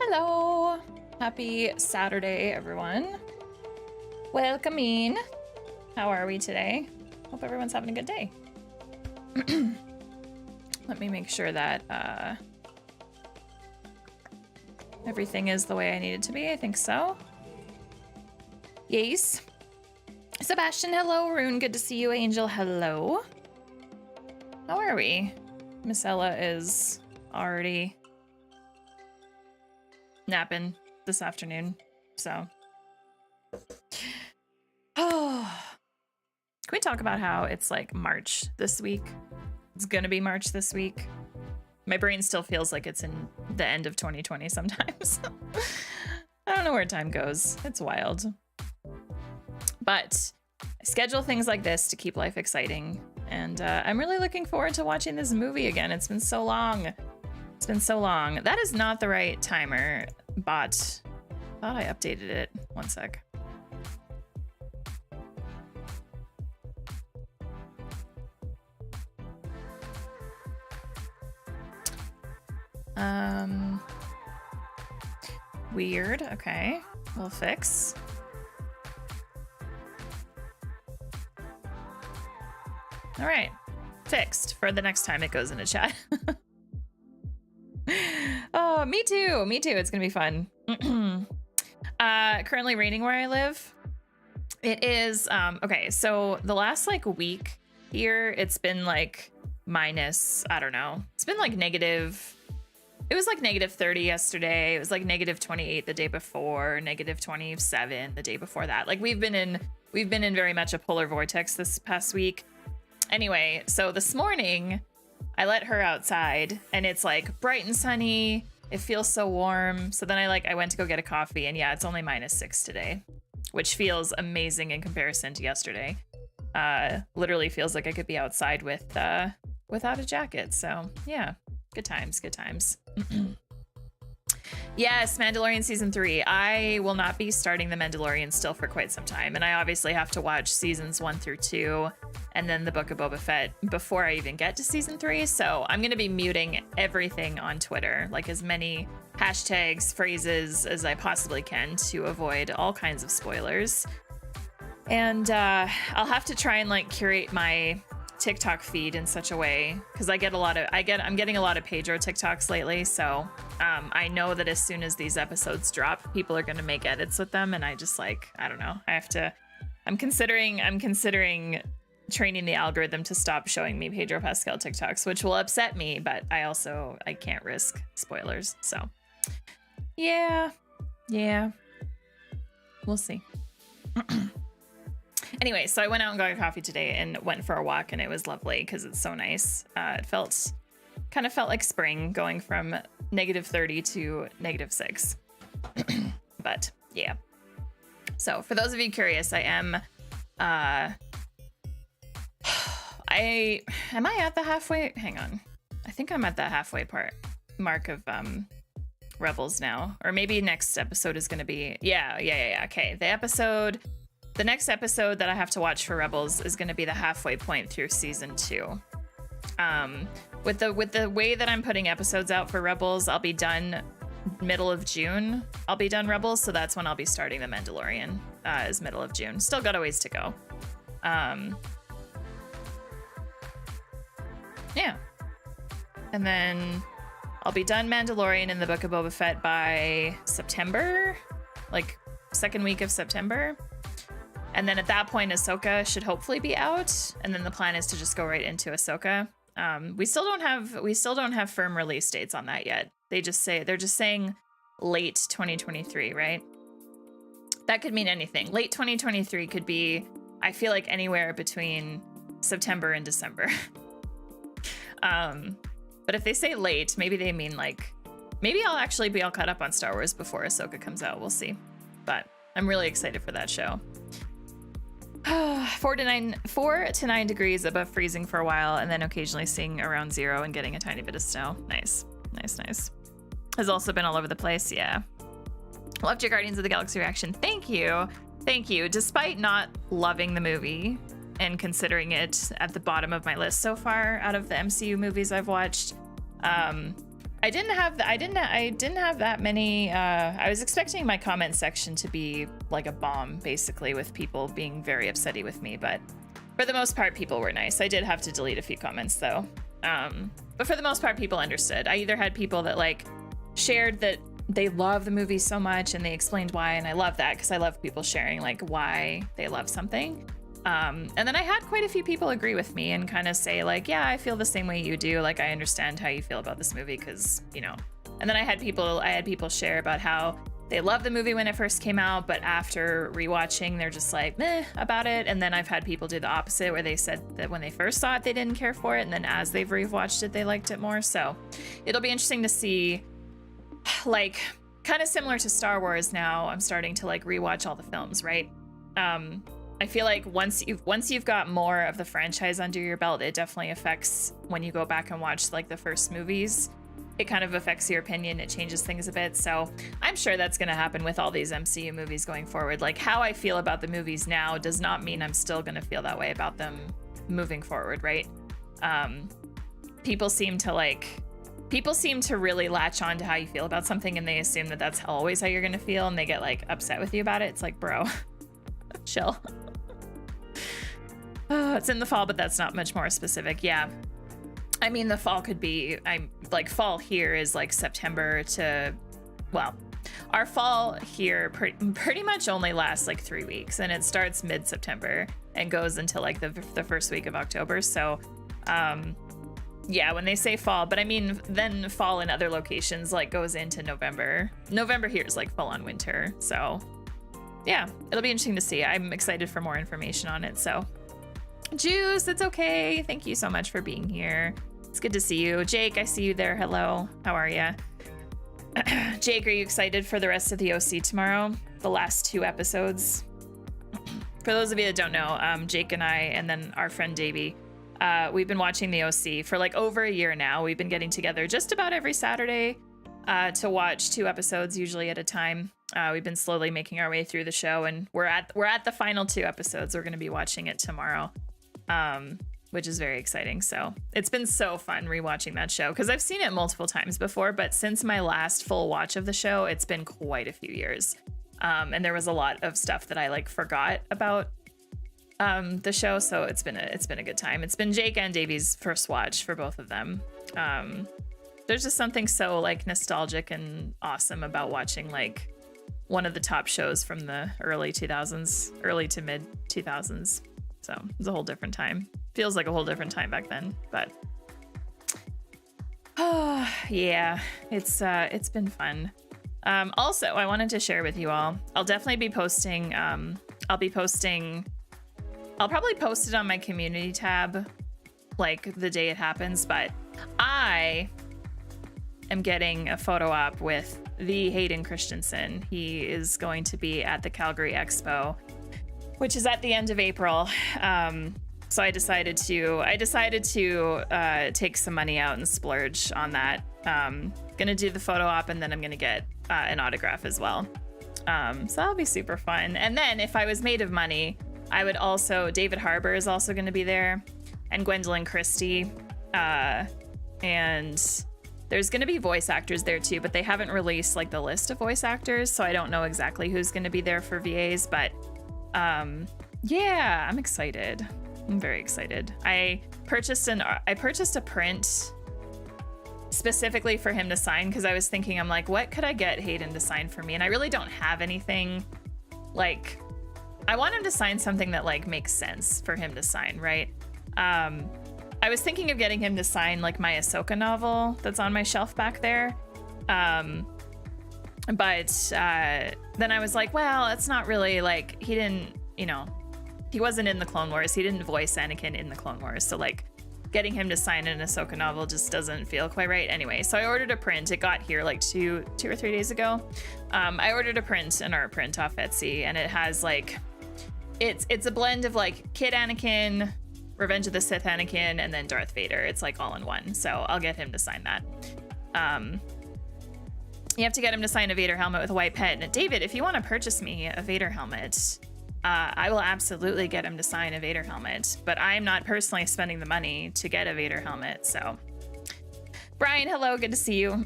Hello. Happy Saturday, everyone. Welcome in. How are we today? Hope everyone's having a good day. Let me make sure that everything is the way I need it to be. I think so. Yes. Sebastian, hello. Rune, good to see you. Angel, hello. How are we? Miss Ella is already napping this afternoon, so. Oh. Can we talk about how it's like March this week? It's gonna be March this week. My brain still feels like it's in the end of 2020 sometimes. I don't know where time goes. It's wild. But I schedule things like this to keep life exciting. And I'm really looking forward to watching this movie again. It's been so long. It's been so long. That is not the right timer, bot. Thought I updated it. One sec. Weird. Okay. We'll fix. All right. Fixed for the next time it goes into chat. Oh, me too. Me too. It's going to be fun. Currently raining where I live. It is, okay, so the last like week here, it's been like minus, I don't know. It's been like negative. It was like negative 30 yesterday. It was like negative 28 the day before, negative 27 the day before that. Like we've been in very much a polar vortex this past week. Anyway, so this morning I let her outside and it's like bright and sunny. It feels so warm. So then I went to go get a coffee and yeah, it's only -6 today, which feels amazing in comparison to yesterday. Literally feels like I could be outside without a jacket. So yeah, good times, good times. Yes, Mandalorian season 3. I will not be starting The Mandalorian still for quite some time. And I obviously have to watch seasons 1 through 2 and then the Book of Boba Fett before I even get to season 3. So I'm going to be muting everything on Twitter, like as many hashtags, phrases as I possibly can to avoid all kinds of spoilers. And I'll have to try and like curate my TikTok feed in such a way because I'm getting a lot of Pedro TikToks lately. So I know that as soon as these episodes drop, people are going to make edits with them. And I just like, I don't know. I'm considering training the algorithm to stop showing me Pedro Pascal TikToks, which will upset me, but I can't risk spoilers. So yeah, we'll see. Anyway, so I went out and got a coffee today and went for a walk and it was lovely because it's so nice. It kind of felt like spring going from -30 to -6. But yeah. So for those of you curious, I am, am I at the halfway? Hang on. I think I'm at the halfway mark of Rebels now, or maybe next episode is going to be, yeah. Okay. The next episode that I have to watch for Rebels is going to be the halfway point through season 2. With the way that I'm putting episodes out for Rebels, I'll be done middle of June. I'll be done Rebels, so that's when I'll be starting The Mandalorian. Is middle of June. Still got a ways to go. Yeah. And then I'll be done Mandalorian and the Book of Boba Fett by September, like second week of September. And then at that point, Ahsoka should hopefully be out. And then the plan is to just go right into Ahsoka. We still don't have firm release dates on that yet. They're just saying late 2023, right? That could mean anything. Late 2023 could be, I feel like, anywhere between September and December. But if they say late, maybe they mean like, maybe I'll actually be all caught up on Star Wars before Ahsoka comes out. We'll see. But I'm really excited for that show. 4 to 9 degrees above freezing for a while, and then occasionally seeing around 0 and getting a tiny bit of snow. Nice. Has also been all over the place. Yeah. Loved your Guardians of the Galaxy reaction. Thank you. Despite not loving the movie and considering it at the bottom of my list so far out of the MCU movies I've watched, I I didn't have that many. I was expecting my comment section to be like a bomb, basically, with people being very upsetty with me, but for the most part, people were nice. I did have to delete a few comments though. But for the most part, people understood. I either had people that like shared that they love the movie so much and they explained why, and I love that because I love people sharing like why they love something. And then I had quite a few people agree with me and kind of say like, yeah, I feel the same way you do. Like, I understand how you feel about this movie because, you know. And then I had people share about how they loved the movie when it first came out, but after rewatching, they're just like, meh about it. And then I've had people do the opposite where they said that when they first saw it, they didn't care for it. And then as they've rewatched it, they liked it more. So it'll be interesting to see, like, kind of similar to Star Wars now, I'm starting to like rewatch all the films, right? I feel like once you've got more of the franchise under your belt, it definitely affects when you go back and watch like the first movies. It kind of affects your opinion. It changes things a bit. So I'm sure that's going to happen with all these MCU movies going forward. Like, how I feel about the movies now does not mean I'm still going to feel that way about them moving forward, right? People seem to really latch on to how you feel about something, and they assume that that's always how you're going to feel, and they get like upset with you about it. It's like, bro, chill. It's in the fall, but that's not much more specific. Yeah. I mean, the fall could be, fall here is like September to, well, our fall here pretty much only lasts like 3 weeks, and it starts mid-September and goes until like the first week of October. So, yeah, when they say fall, but I mean, then fall in other locations like goes into November. November here is like full on winter. So yeah, it'll be interesting to see. I'm excited for more information on it. So Juice, it's okay. Thank you so much for being here. It's good to see you. Jake, I see you there. Hello. How are you? Jake, are you excited for the rest of the OC tomorrow? The last 2 episodes? For those of you that don't know, Jake and I, and then our friend Davey, we've been watching the OC for like over a year now. We've been getting together just about every Saturday to watch 2 episodes, usually at a time. We've been slowly making our way through the show, and we're at the final 2 episodes. We're going to be watching it tomorrow, which is very exciting. So it's been so fun rewatching that show because I've seen it multiple times before, but since my last full watch of the show, it's been quite a few years. And there was a lot of stuff that I like forgot about the show, so it's been a good time. It's been Jake and Davey's first watch for both of them. There's just something so like nostalgic and awesome about watching like one of the top shows from the early 2000s, early to mid 2000s. So it's a whole different time. Feels like a whole different time back then, but oh yeah, it's been fun. Also, I wanted to share with you all. I'll definitely be posting. I'll probably post it on my community tab, like the day it happens. But I am getting a photo op with the Hayden Christensen. He is going to be at the Calgary Expo, which is at the end of April. So I decided to take some money out and splurge on that. Gonna do the photo op, and then I'm gonna get an autograph as well. So that'll be super fun. And then if I was made of money, I would also, David Harbour is also gonna be there, and Gwendolyn Christie, and there's gonna be voice actors there too, but they haven't released like the list of voice actors, so I don't know exactly who's gonna be there for VAs, but yeah, I'm excited. I'm very excited. I purchased a print specifically for him to sign because I was thinking, I'm like, what could I get Hayden to sign for me? And I really don't have anything. Like, I want him to sign something that like makes sense for him to sign, right? I was thinking of getting him to sign like my Ahsoka novel that's on my shelf back there. But then I was like, well, it's not really like, he didn't, he wasn't in the Clone Wars. He didn't voice Anakin in the Clone Wars. So like getting him to sign an Ahsoka novel just doesn't feel quite right. Anyway, so I ordered a print. It got here like two or 3 days ago. I ordered a print, an art print off Etsy, and it has like, it's a blend of like Kid Anakin, Revenge of the Sith Anakin, and then Darth Vader. It's like all in one. So I'll get him to sign that. You have to get him to sign a Vader helmet with a white pen. And David, if you want to purchase me a Vader helmet, I will absolutely get him to sign a Vader helmet. But I'm not personally spending the money to get a Vader helmet. So Brian, hello, good to see you.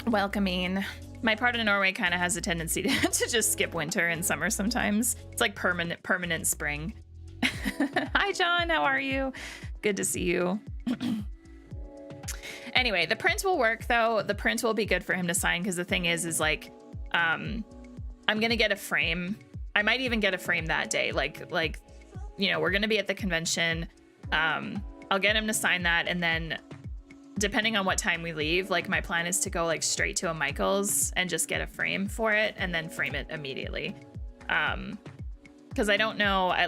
Welcoming. My part of Norway kind of has a tendency to just skip winter and summer sometimes. It's like permanent spring. Hi, John, how are you? Good to see you. Anyway, the print will work though. The print will be good for him to sign because the thing is like, I'm gonna get a frame. I might even get a frame that day. Like, you know, we're gonna be at the convention. I'll get him to sign that, and then depending on what time we leave, like my plan is to go like straight to a Michael's and just get a frame for it and then frame it immediately. Because I don't know, I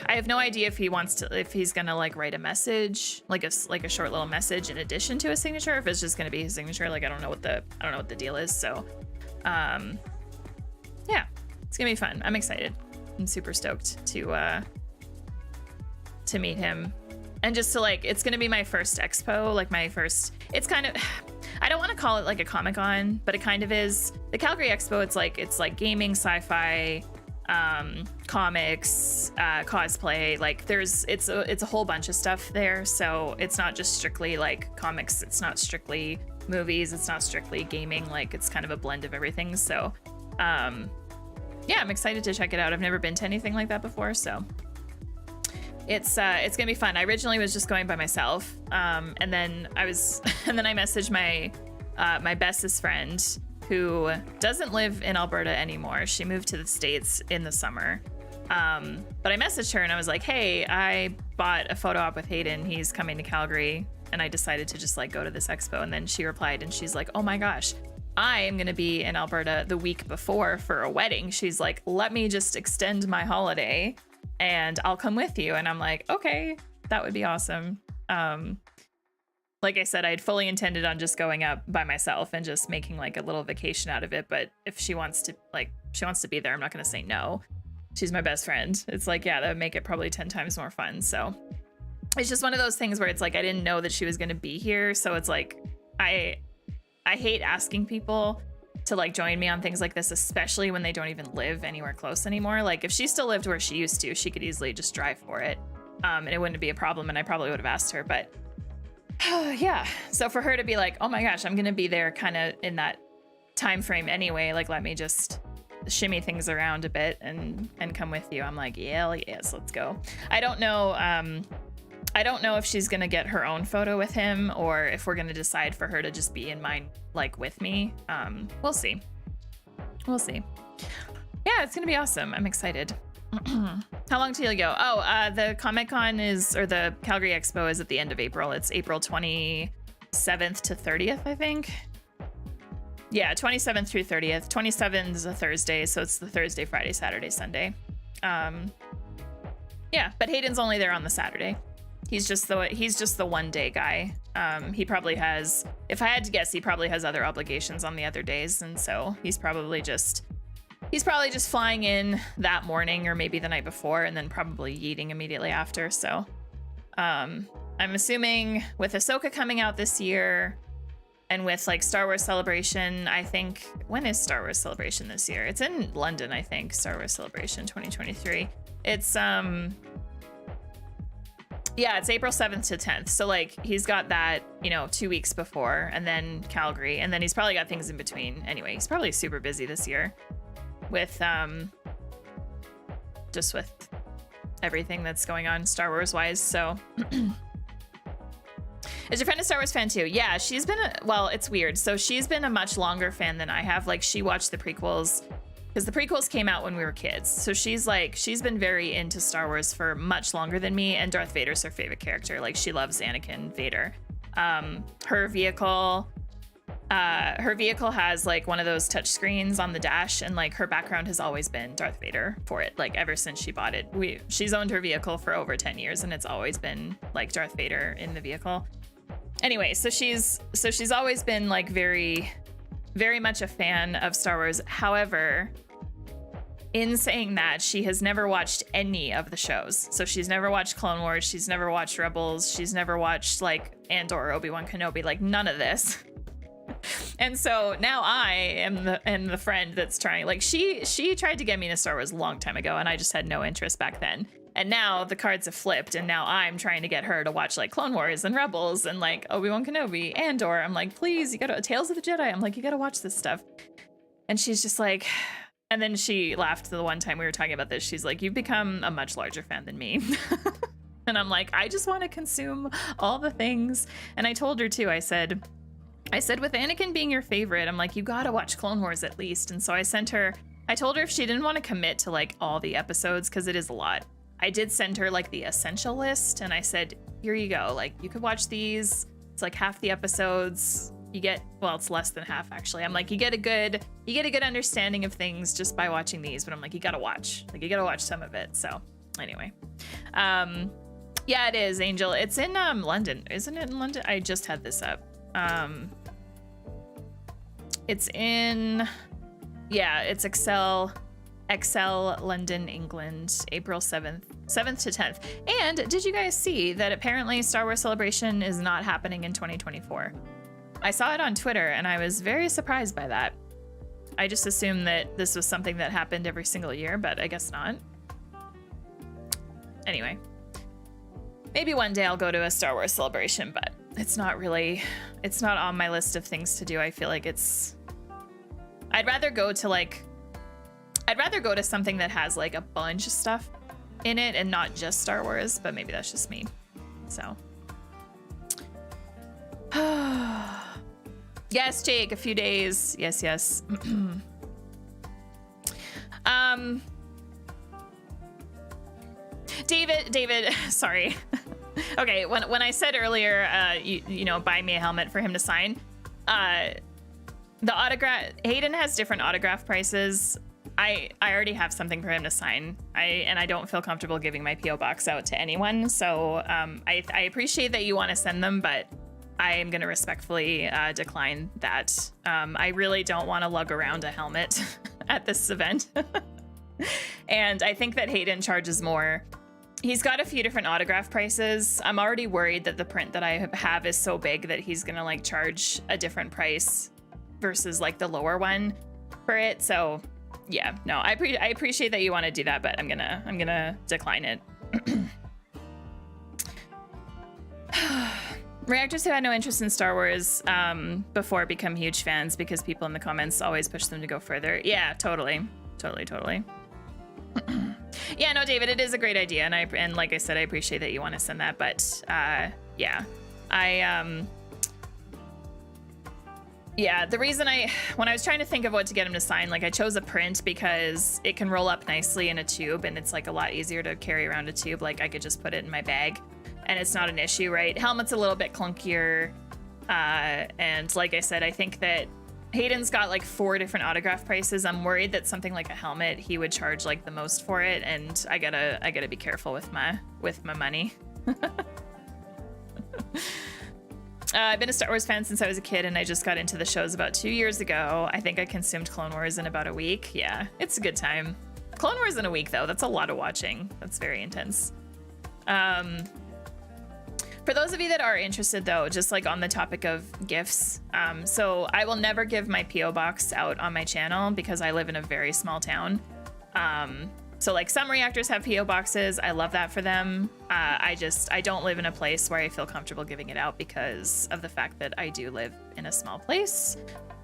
have no idea if he's gonna like write a message, like a short little message in addition to a signature, if it's just gonna be his signature. Like I don't know what the deal is. So, yeah, it's gonna be fun. I'm excited. I'm super stoked to meet him. And just to like, it's gonna be my first expo, like my first, it's kind of, I don't want to call it like a Comic-Con, but it kind of is. The Calgary Expo, it's like gaming, sci-fi, comics, cosplay, like it's a whole bunch of stuff there. So it's not just strictly like comics, it's not strictly movies, it's not strictly gaming, like it's kind of a blend of everything. So, yeah, I'm excited to check it out. I've never been to anything like that before, so. It's gonna be fun. I originally was just going by myself, and then I messaged my bestest friend who doesn't live in Alberta anymore. She moved to the States in the summer, but I messaged her and I was like, "Hey, I bought a photo op with Hayden. He's coming to Calgary, and I decided to just like go to this expo." And then she replied and she's like, "Oh my gosh, I am gonna be in Alberta the week before for a wedding." She's like, "Let me just extend my holiday and I'll come with you." And I'm like, okay, that would be awesome. Like I said, I'd fully intended on just going up by myself and just making like a little vacation out of it. But if she wants to be there, I'm not going to say no. She's my best friend. It's like, yeah, that would make it probably 10 times more fun. So it's just one of those things where it's like, I didn't know that she was going to be here. So it's like, I hate asking people to like join me on things like this, especially when they don't even live anywhere close anymore. Like if she still lived where she used to, she could easily just drive for it, and it wouldn't be a problem, and I probably would have asked her. But yeah, so for her to be like, oh my gosh, I'm gonna be there kind of in that time frame anyway, like let me just shimmy things around a bit and come with you. I'm like, yeah, yes, let's go. I don't know if she's gonna get her own photo with him or if we're gonna decide for her to just be in mine, like with me. We'll see. Yeah, it's gonna be awesome. I'm excited. How long till you go? Oh, the Comic-Con or the Calgary Expo is at the end of April. It's April 27th to 30th, I think. Yeah, 27th through 30th. 27th is a Thursday, so it's the Thursday, Friday, Saturday, Sunday. Yeah, but Hayden's only there on the Saturday. He's just the one day guy. He probably has, if I had to guess, he probably has other obligations on the other days, and so he's probably just flying in that morning or maybe the night before and then probably yeeting immediately after. So I'm assuming with Ahsoka coming out this year and with like Star Wars Celebration, I think, when is Star Wars Celebration this year? It's in London, I think. Star Wars Celebration 2023. It's yeah, it's April 7th to 10th. So like he's got that, 2 weeks before, and then Calgary, and then he's probably got things in between. Anyway, he's probably super busy this year with just with everything that's going on Star Wars wise. So is your friend a Star Wars fan too? Yeah, she's been it's weird. So she's been a much longer fan than I have. Like she watched the prequels because the prequels came out when we were kids. So she's been very into Star Wars for much longer than me, and Darth Vader's her favorite character. Like she loves Anakin Vader. Her vehicle has like one of those touch screens on the dash, and like her background has always been Darth Vader for it. Like ever since she bought it, she's owned her vehicle for over 10 years and it's always been like Darth Vader in the vehicle. Anyway, so she's always been like very, very much a fan of Star Wars. However, in saying that, she has never watched any of the shows. So she's never watched Clone Wars, she's never watched Rebels, she's never watched like Andor, Obi-Wan Kenobi, like none of this. And so now I am the friend that's trying. Like she tried to get me into Star Wars a long time ago, and I just had no interest back then. And now the cards have flipped, and now I'm trying to get her to watch like Clone Wars and Rebels and like Obi-Wan Kenobi, Andor. I'm like, please, you gotta, Tales of the Jedi. I'm like, you gotta watch this stuff. And she's just like, and then she laughed the one time we were talking about this. She's like, you've become a much larger fan than me. And I'm like, I just want to consume all the things. And I told her too, I said, with Anakin being your favorite, I'm like, you gotta watch Clone Wars at least. And so I told her if she didn't want to commit to like all the episodes, because it is a lot, I did send her like the essential list, and I said, here you go. Like, you could watch these. It's like half the episodes. You get, well, it's less than half actually. I'm like, you get a good understanding of things just by watching these, but I'm like, you gotta watch some of it. So anyway, yeah, it is, Angel. It's in London, isn't it? In London? I just had this up. It's in, yeah, it's Excel London, England, April 7th to 10th. And did you guys see that apparently Star Wars Celebration is not happening in 2024? I saw it on Twitter and I was very surprised by that. I just assumed that this was something that happened every single year, but I guess not. Anyway, maybe one day I'll go to a Star Wars Celebration, but it's not on my list of things to do. I feel like I'd rather go to something that has like a bunch of stuff in it and not just Star Wars, but maybe that's just me. So. Yes, Jake, a few days. Yes. David, sorry. Okay, when I said earlier, you know, buy me a helmet for him to sign, the autograph, Hayden has different autograph prices. I already have something for him to sign. I don't feel comfortable giving my PO box out to anyone. So I appreciate that you want to send them, but I am going to respectfully decline that. I really don't want to lug around a helmet at this event. And I think that Hayden charges more. He's got a few different autograph prices. I'm already worried that the print that I have is so big that he's going to like charge a different price versus like the lower one for it. So yeah, no, I appreciate that you want to do that, but I'm gonna decline it. Reactors who had no interest in Star Wars before become huge fans because people in the comments always push them to go further. Yeah, totally. Yeah, no, David, it is a great idea, and like I said, I appreciate that you want to send that, but yeah, yeah, the reason when I was trying to think of what to get him to sign, like I chose a print because it can roll up nicely in a tube, and it's like a lot easier to carry around a tube. Like I could just put it in my bag and it's not an issue, right? Helmet's a little bit clunkier. And like I said, I think that Hayden's got like 4 different autograph prices. I'm worried that something like a helmet, he would charge like the most for it. And I gotta be careful with my money. I've been a Star Wars fan since I was a kid, and I just got into the shows about 2 years ago. I think I consumed Clone Wars in about a week. Yeah, it's a good time. Clone Wars in a week, though, that's a lot of watching. That's very intense. For those of you that are interested, though, just like on the topic of gifts, so I will never give my P.O. box out on my channel because I live in a very small town. So like some reactors have P.O. boxes. I love that for them. I don't live in a place where I feel comfortable giving it out because of the fact that I do live in a small place.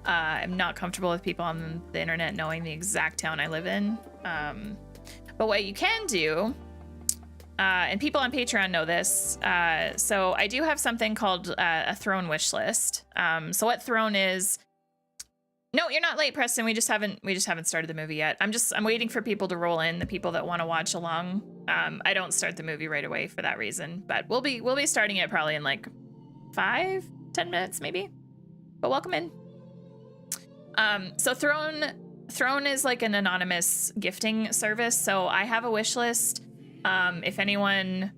I'm not comfortable with people on the internet knowing the exact town I live in. But what you can do, and people on Patreon know this, so I do have something called a Throne wish list. So what Throne is... No, you're not late, Preston. We just haven't started the movie yet. I'm waiting for people to roll in, the people that want to watch along. I don't start the movie right away for that reason, but we'll be starting it probably in like 5-10 minutes maybe. But welcome in. So Throne is like an anonymous gifting service. So I have a wish list. If anyone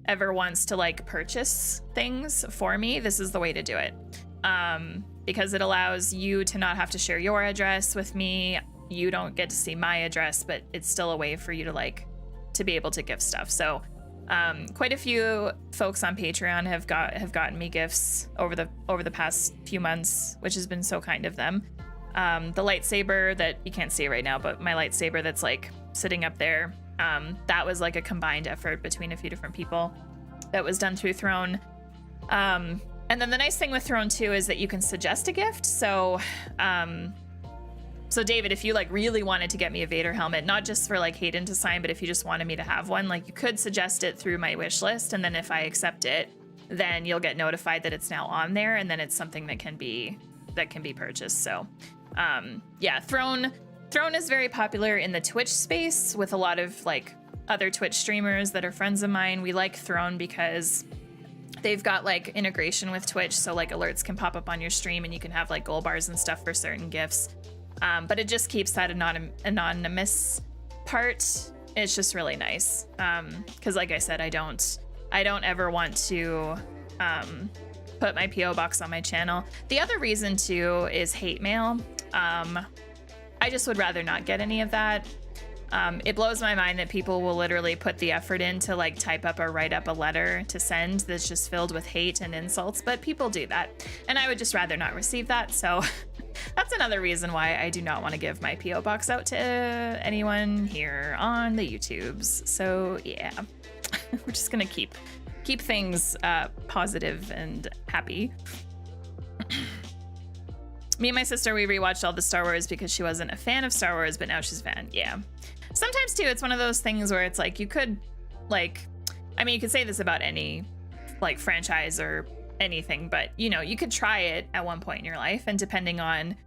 ever wants to like purchase things for me, this is the way to do it. Because it allows you to not have to share your address with me. You don't get to see my address, but it's still a way for you to be able to gift stuff. So quite a few folks on Patreon have gotten me gifts over the past few months, which has been so kind of them. The lightsaber that you can't see right now, but my lightsaber that's like sitting up there, That was like a combined effort between a few different people that was done through Throne. And then the nice thing with Throne too is that you can suggest a gift. So David, if you like really wanted to get me a Vader helmet, not just for like Hayden to sign, but if you just wanted me to have one, like you could suggest it through my wish list. And then if I accept it, then you'll get notified that it's now on there. And then it's something that can be purchased. So yeah, Throne is very popular in the Twitch space with a lot of like other Twitch streamers that are friends of mine. We like Throne because they've got like integration with Twitch. So like alerts can pop up on your stream and you can have like gold bars and stuff for certain gifts. But it just keeps that anonymous part. It's just really nice. Cause like I said, I don't ever want to, put my PO box on my channel. The other reason too is hate mail. I just would rather not get any of that. It blows my mind that people will literally put the effort in to like type up or write up a letter to send that's just filled with hate and insults, but people do that. And I would just rather not receive that. So that's another reason why I do not want to give my PO box out to anyone here on the YouTubes. So yeah, we're just gonna keep things positive and happy. Me and my sister, we rewatched all the Star Wars because she wasn't a fan of Star Wars, but now she's a fan. Yeah. Sometimes too, it's one of those things where it's like you could like, I mean, you could say this about any like franchise or anything, but you know, you could try it at one point in your life, and depending on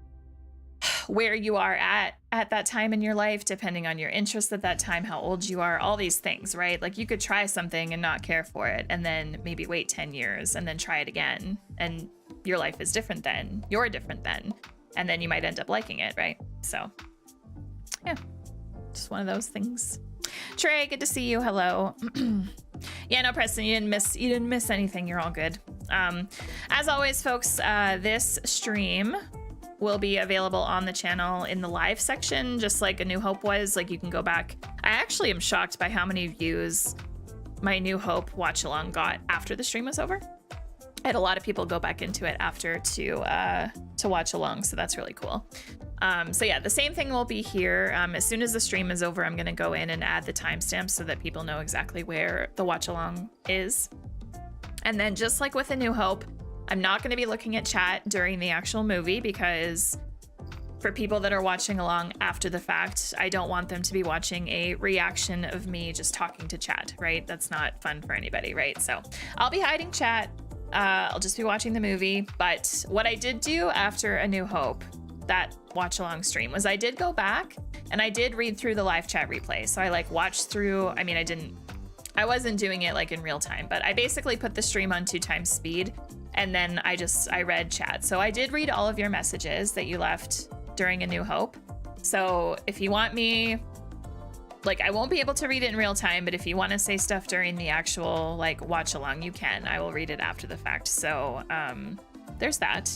where you are at that time in your life, depending on your interests at that time, how old you are, all these things, right? Like you could try something and not care for it, and then maybe wait 10 years and then try it again, and your life is different then, you're different then, and then you might end up liking it, right? So yeah, just one of those things. Trey, good to see you. Hello. Yeah, no, Preston, you didn't miss anything. You're all good. As always, folks, this stream will be available on the channel in the live section, just like A New Hope was. Like you can go back. I actually am shocked by how many views my New Hope watch along got after the stream was over. I had a lot of people go back into it after to watch along, so that's really cool. So yeah, the same thing will be here. As soon as the stream is over, I'm gonna go in and add the timestamps so that people know exactly where the watch along is. And then just like with A New Hope, I'm not gonna be looking at chat during the actual movie, because for people that are watching along after the fact, I don't want them to be watching a reaction of me just talking to chat, right? That's not fun for anybody, right? So I'll be hiding chat. I'll just be watching the movie. But what I did do after A New Hope, that watch along stream, was I did go back and I did read through the live chat replay. So I like watched through, I mean, I wasn't doing it like in real time, but I basically put the stream on 2x speed, and then I read chat. So I did read all of your messages that you left during A New Hope. So if you want me, like, I won't be able to read it in real time, but if you want to say stuff during the actual like watch along, you can. I will read it after the fact. So there's that.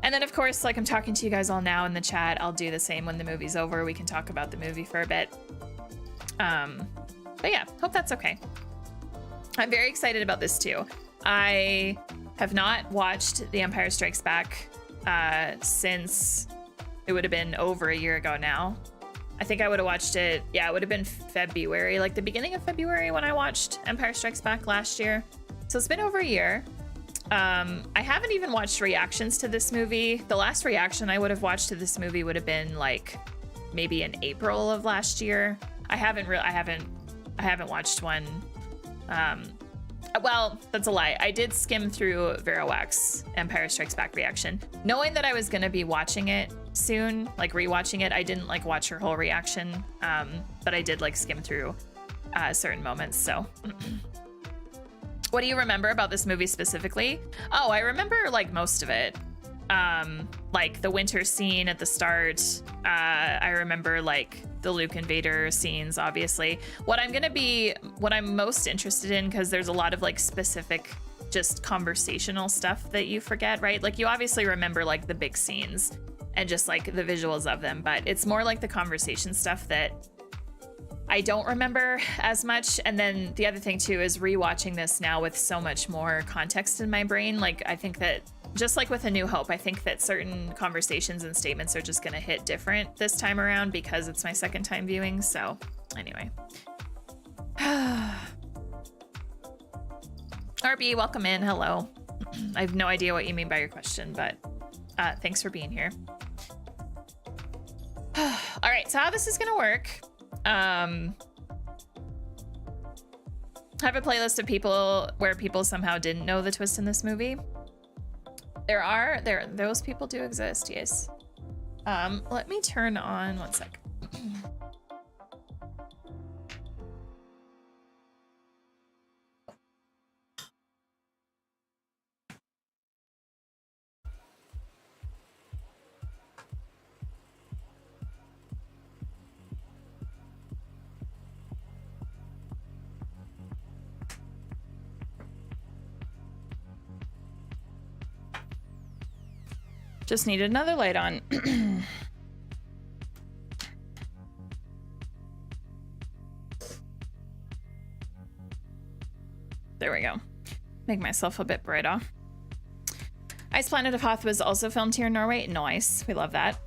And then of course, like I'm talking to you guys all now in the chat, I'll do the same when the movie's over. We can talk about the movie for a bit. But yeah, hope that's okay. I'm very excited about this too. I have not watched The Empire Strikes Back since it would have been over a year ago now. I think I would have watched it, yeah, it would have been February, like the beginning of February when I watched Empire Strikes Back last year. So it's been over a year. I haven't even watched reactions to this movie. The last reaction I would have watched to this movie would have been like maybe in April of last year. I haven't watched one. Well, that's a lie. I did skim through Verowax's Empire Strikes Back reaction, knowing that I was going to be watching it soon, like rewatching it. I didn't like watch her whole reaction, but I did like skim through certain moments. So what do you remember about this movie specifically? Oh, I remember like most of it. Like the winter scene at the start. I remember like the Luke and Vader scenes, obviously. What I'm most interested in, because there's a lot of like specific just conversational stuff that you forget, right? Like you obviously remember like the big scenes and just like the visuals of them, but it's more like the conversation stuff that I don't remember as much. And then the other thing too is rewatching this now with so much more context in my brain. Like I think that just like with A New Hope, I think that certain conversations and statements are just going to hit different this time around because it's my second time viewing. So Anyway. RB, welcome in. Hello. I have no idea what you mean by your question, but thanks for being here. All right, so how this is gonna work. I have a playlist of people where people somehow didn't know the twist in this movie. Those people do exist, yes. Let me turn on, one sec. Just needed another light on. There we go. Make myself a bit brighter. Ice Planet of Hoth was also filmed here in Norway. Nice. We love that.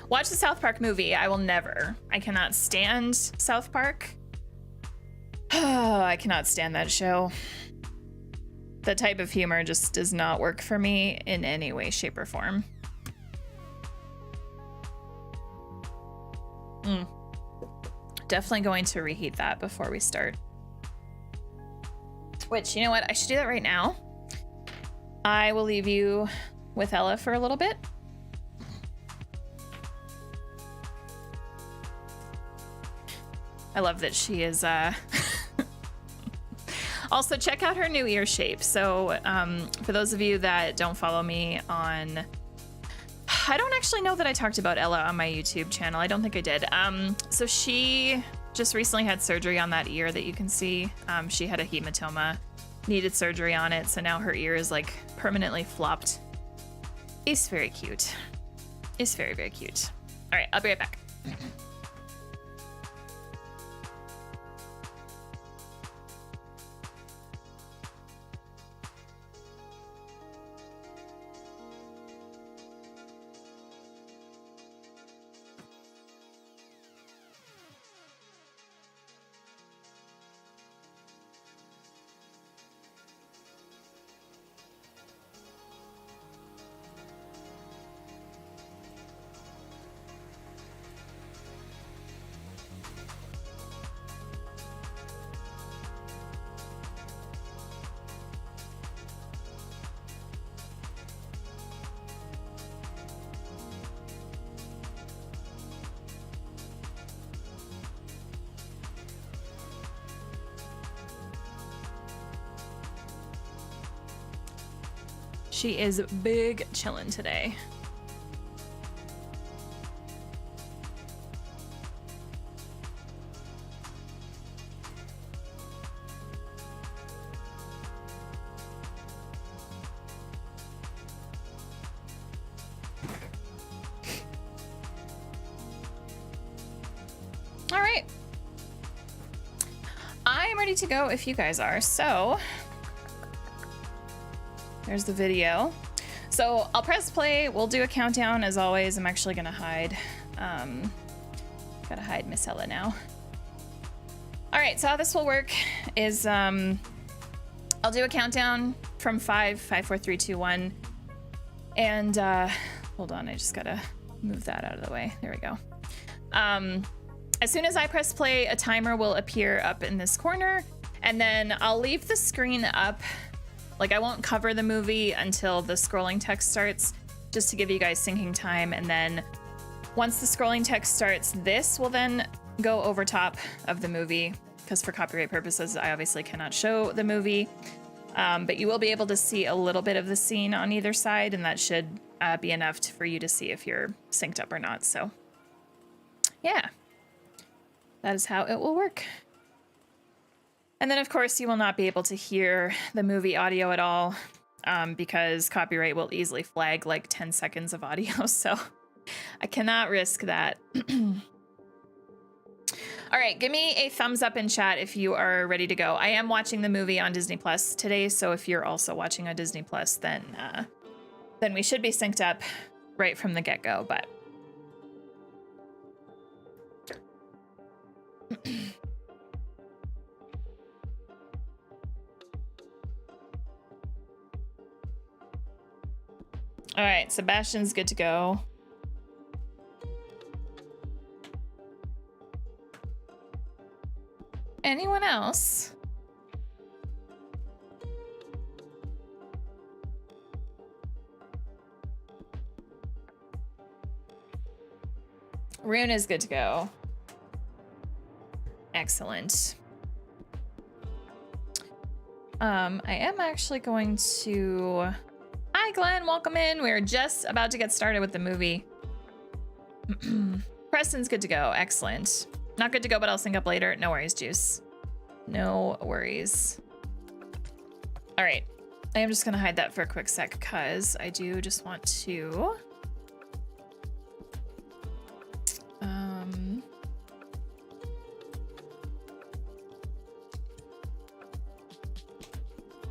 Watch the South Park movie. I will never. I cannot stand South Park. Oh, I cannot stand that show. The type of humor just does not work for me in any way, shape, or form. Definitely going to reheat that before we start. Which, you know what? I should do that right now. I will leave you with Ella for a little bit. I love that she is... Also, check out her new ear shape. So for those of you that don't follow me on... I don't actually know that I talked about Ella on my YouTube channel. I don't think I did. So she just recently had surgery on that ear that you can see. She had a hematoma, needed surgery on it. So now her ear is like permanently flopped. It's very cute. It's very, very cute. All right, I'll be right back. She is big chillin' today. All right. I am ready to go if you guys are, so there's the video. So I'll press play. We'll do a countdown as always. I'm actually gonna hide. Gotta hide Miss Ella now. All right, so how this will work is I'll do a countdown from 5, 4, 3, 2, 1. And hold on, I just gotta move that out of the way. There we go. As soon as I press play, a timer will appear up in this corner, and then I'll leave the screen up. Like, I won't cover the movie until the scrolling text starts, just to give you guys syncing time. And then once the scrolling text starts, this will then go over top of the movie, because for copyright purposes, I obviously cannot show the movie. But you will be able to see a little bit of the scene on either side, and that should be enough for you to see if you're synced up or not. So, yeah, that is how it will work. And then, of course, you will not be able to hear the movie audio at all, because copyright will easily flag like 10 seconds of audio, so I cannot risk that. All right, give me a thumbs up in chat if you are ready to go. I am watching the movie on Disney Plus today, so if you're also watching on Disney Plus, then we should be synced up right from the get-go, but All right, Sebastian's good to go. Anyone else? Rune is good to go. Excellent. I am actually going to... Hi, Glenn. Welcome in. We're just about to get started with the movie. Preston's good to go. Excellent. Not good to go, but I'll sync up later. No worries, Juice. No worries. All right. I am just going to hide that for a quick sec because I do just want to...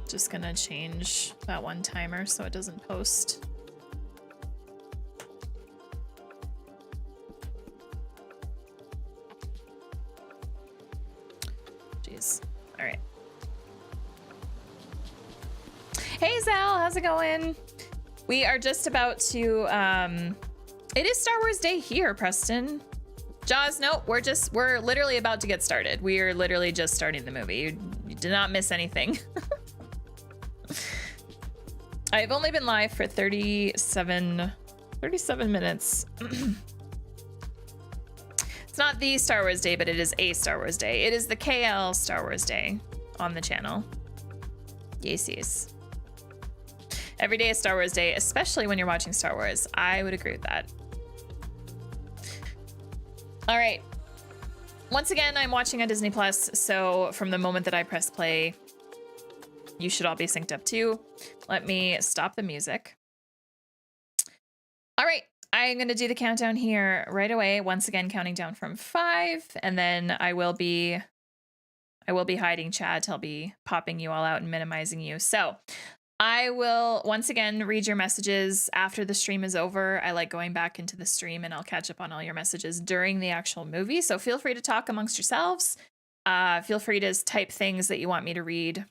Just gonna change that one timer so it doesn't post. Jeez. All right. Hey Zal, how's it going? We are just about to it is Star Wars Day here, Preston. Jaws, no, we're literally about to get started. We are literally just starting the movie. You did not miss anything. I've only been live for 37 minutes. It's not the Star Wars Day, but it is a Star Wars Day. It is the KL Star Wars Day on the channel. Yes. Every day is Star Wars Day, especially when you're watching Star Wars. I would agree with that. All right. Once again, I'm watching on Disney Plus, so from the moment that I press play, you should all be synced up too. Let me stop the music. All right, I'm gonna do the countdown here right away. Once again, counting down from 5, and then I will be hiding chat. I'll be popping you all out and minimizing you. So I will once again read your messages after the stream is over. I like going back into the stream and I'll catch up on all your messages during the actual movie. So feel free to talk amongst yourselves. Feel free to type things that you want me to read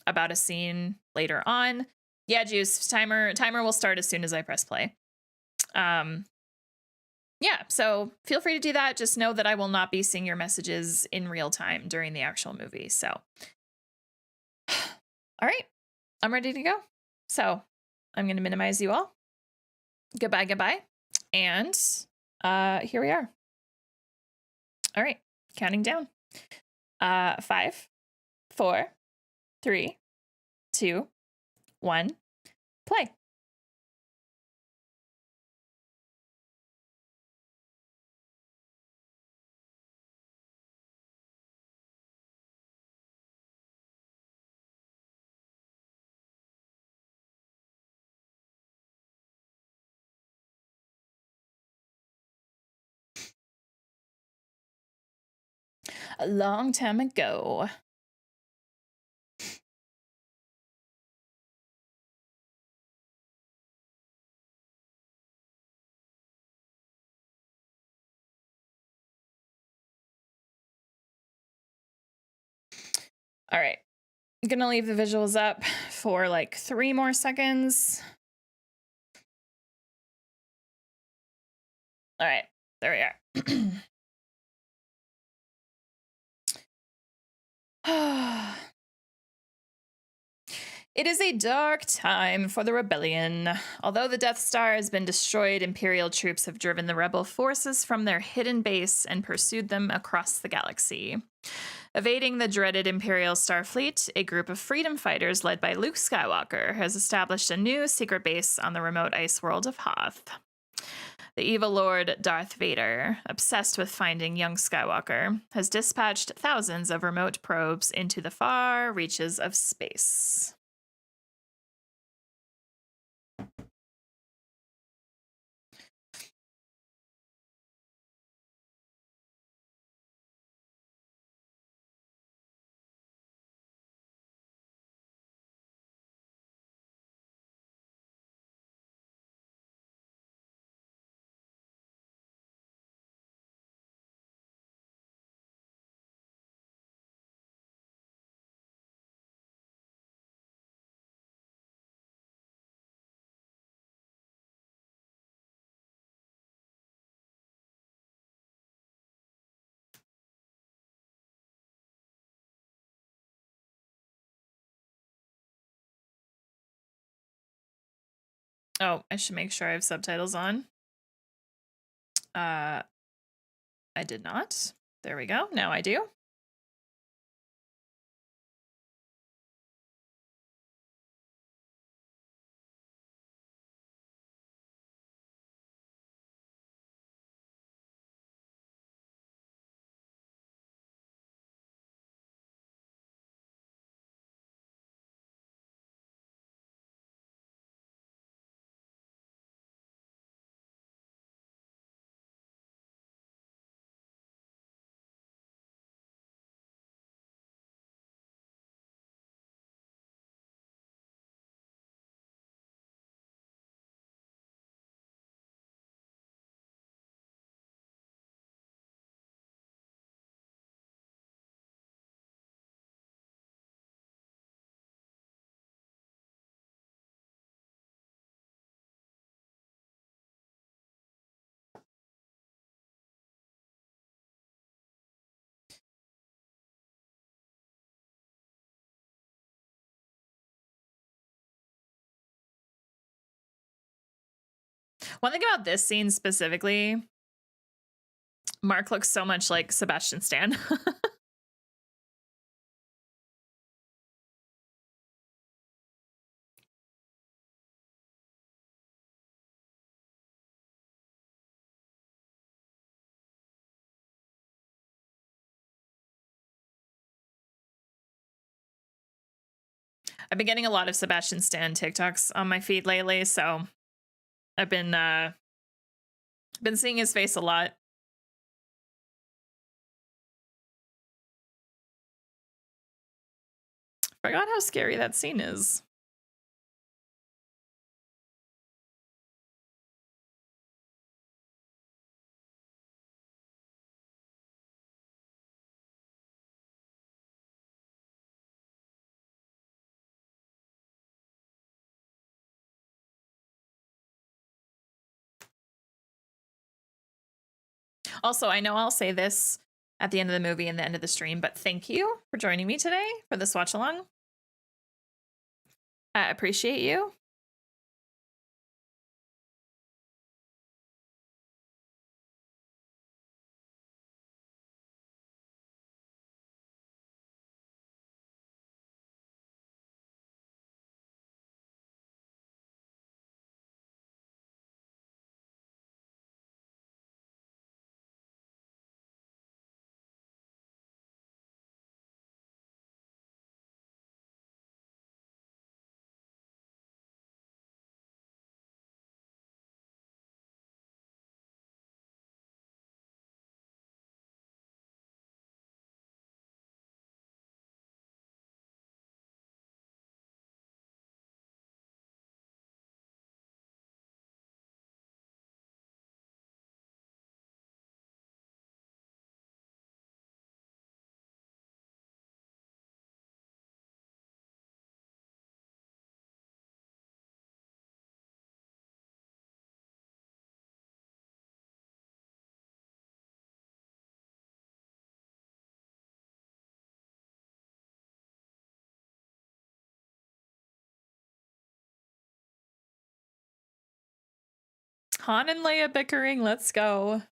about a scene later on. Yeah, Juice, timer will start as soon as I press play. Yeah, so feel free to do that. Just know that I will not be seeing your messages in real time during the actual movie. So, all right, I'm ready to go. So I'm going to minimize you all. Goodbye. And here we are. All right, counting down. 5, 4, 3, 2, 1, play. A long time ago. All right, I'm gonna leave the visuals up for like 3 more seconds. All right, there we are. It is a dark time for the rebellion. Although the Death Star has been destroyed, Imperial troops have driven the rebel forces from their hidden base and pursued them across the galaxy. Evading the dreaded Imperial Starfleet, a group of freedom fighters led by Luke Skywalker has established a new secret base on the remote ice world of Hoth. The evil Lord Darth Vader, obsessed with finding young Skywalker, has dispatched thousands of remote probes into the far reaches of space. Oh, I should make sure I have subtitles on. I did not. There we go. Now I do. One thing about this scene specifically, Mark looks so much like Sebastian Stan. I've been getting a lot of Sebastian Stan TikToks on my feed lately, so I've been seeing his face a lot. Forgot how scary that scene is. Also, I know I'll say this at the end of the movie and the end of the stream, but thank you for joining me today for this watch along. I appreciate you. Han and Leia bickering, let's go.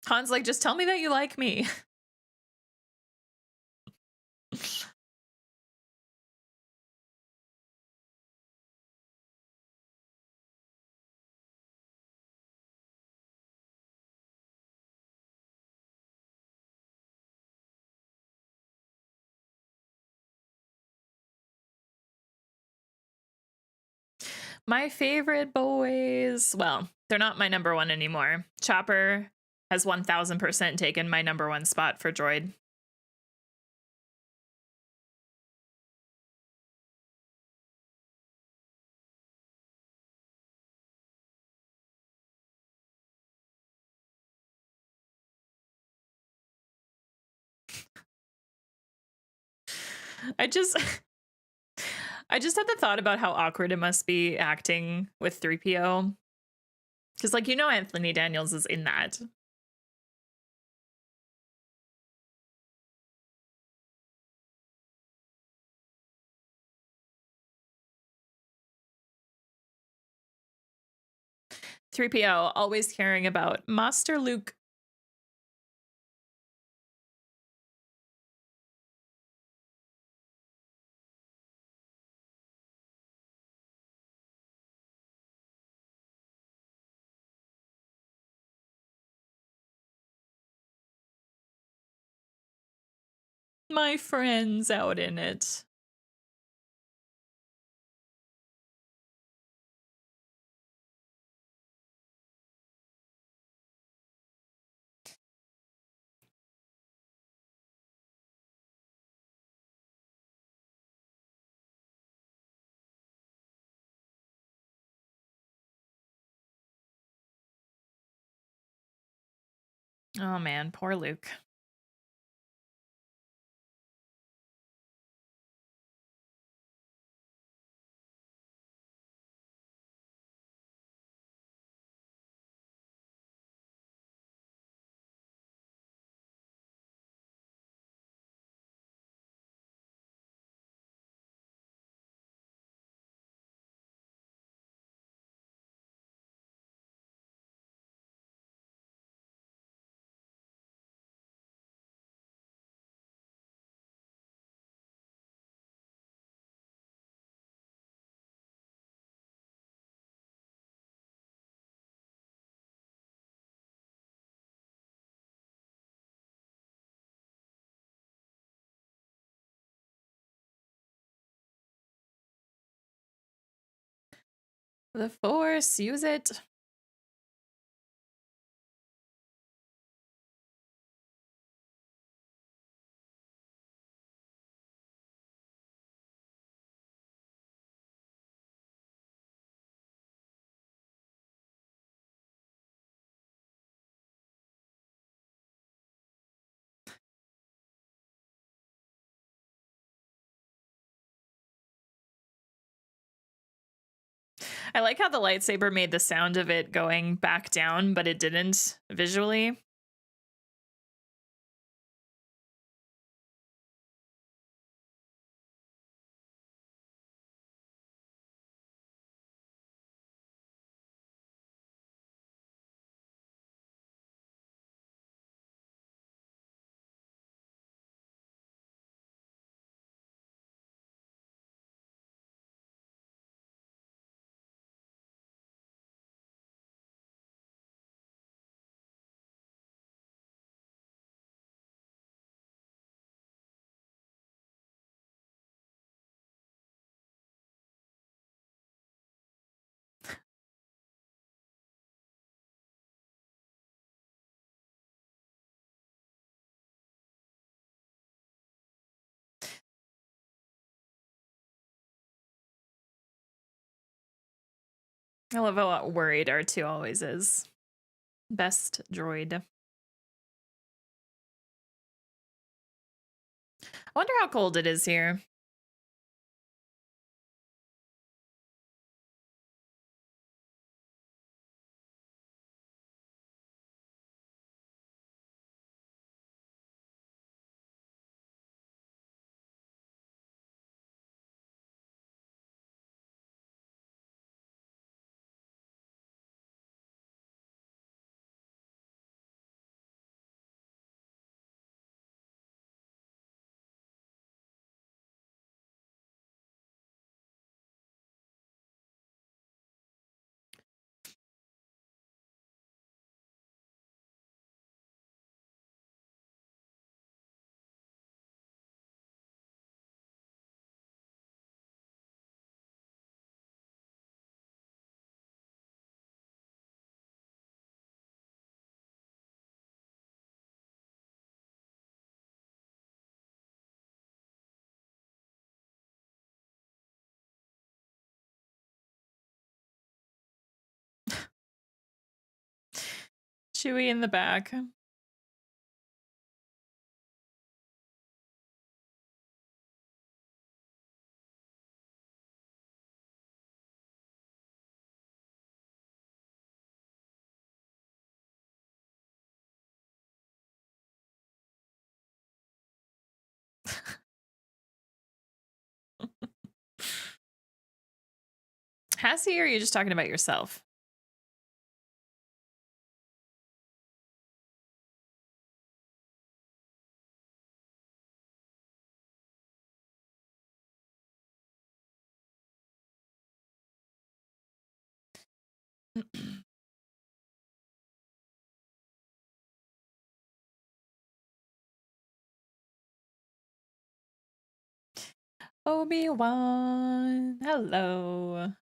Han's like, just tell me that you like me. My favorite boys, well, they're not my number one anymore. Chopper has 1000% taken my number one spot for droid. I just I just had the thought about how awkward it must be acting with 3PO. Because, like, Anthony Daniels is in that. 3PO, always caring about Master Luke. My friend's out in it. Oh man, poor Luke. The Force, use it. I like how the lightsaber made the sound of it going back down, but it didn't visually. I love how worried R2 always is. Best droid. I wonder how cold it is here. Chewie in the back. Has he, or are you just talking about yourself? Obi-Wan, hello.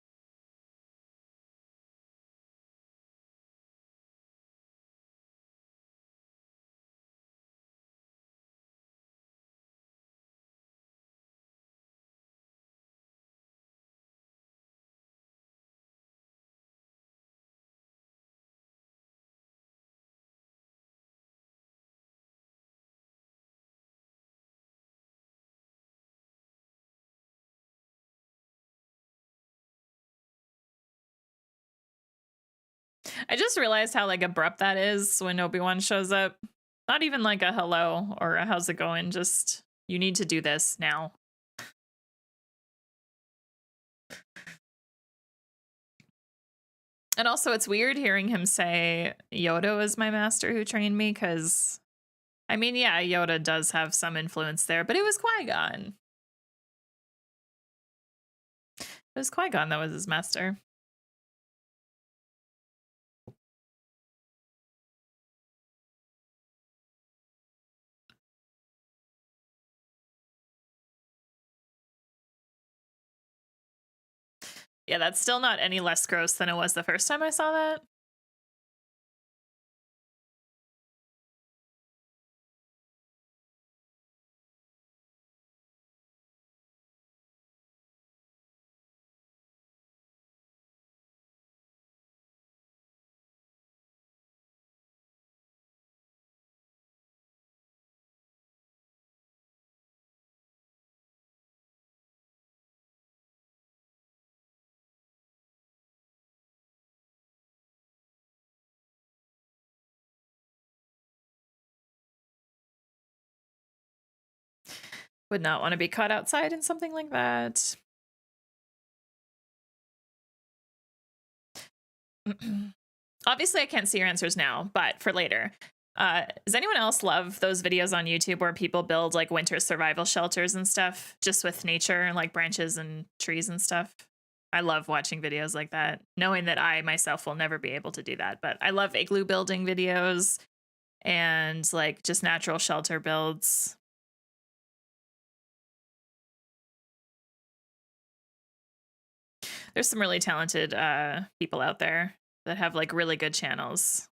I just realized how like abrupt that is when Obi-Wan shows up. Not even like a hello or a how's it going, just you need to do this now. And also it's weird hearing him say Yoda was my master who trained me, because I mean, yeah, Yoda does have some influence there, but it was Qui-Gon. It was Qui-Gon that was his master. Yeah, that's still not any less gross than it was the first time I saw that. Would not want to be caught outside in something like that. Obviously, I can't see your answers now, but for later. Does anyone else love those videos on YouTube where people build like winter survival shelters and stuff just with nature and like branches and trees and stuff? I love watching videos like that, knowing that I myself will never be able to do that. But I love igloo building videos and like just natural shelter builds. There's some really talented people out there that have like really good channels.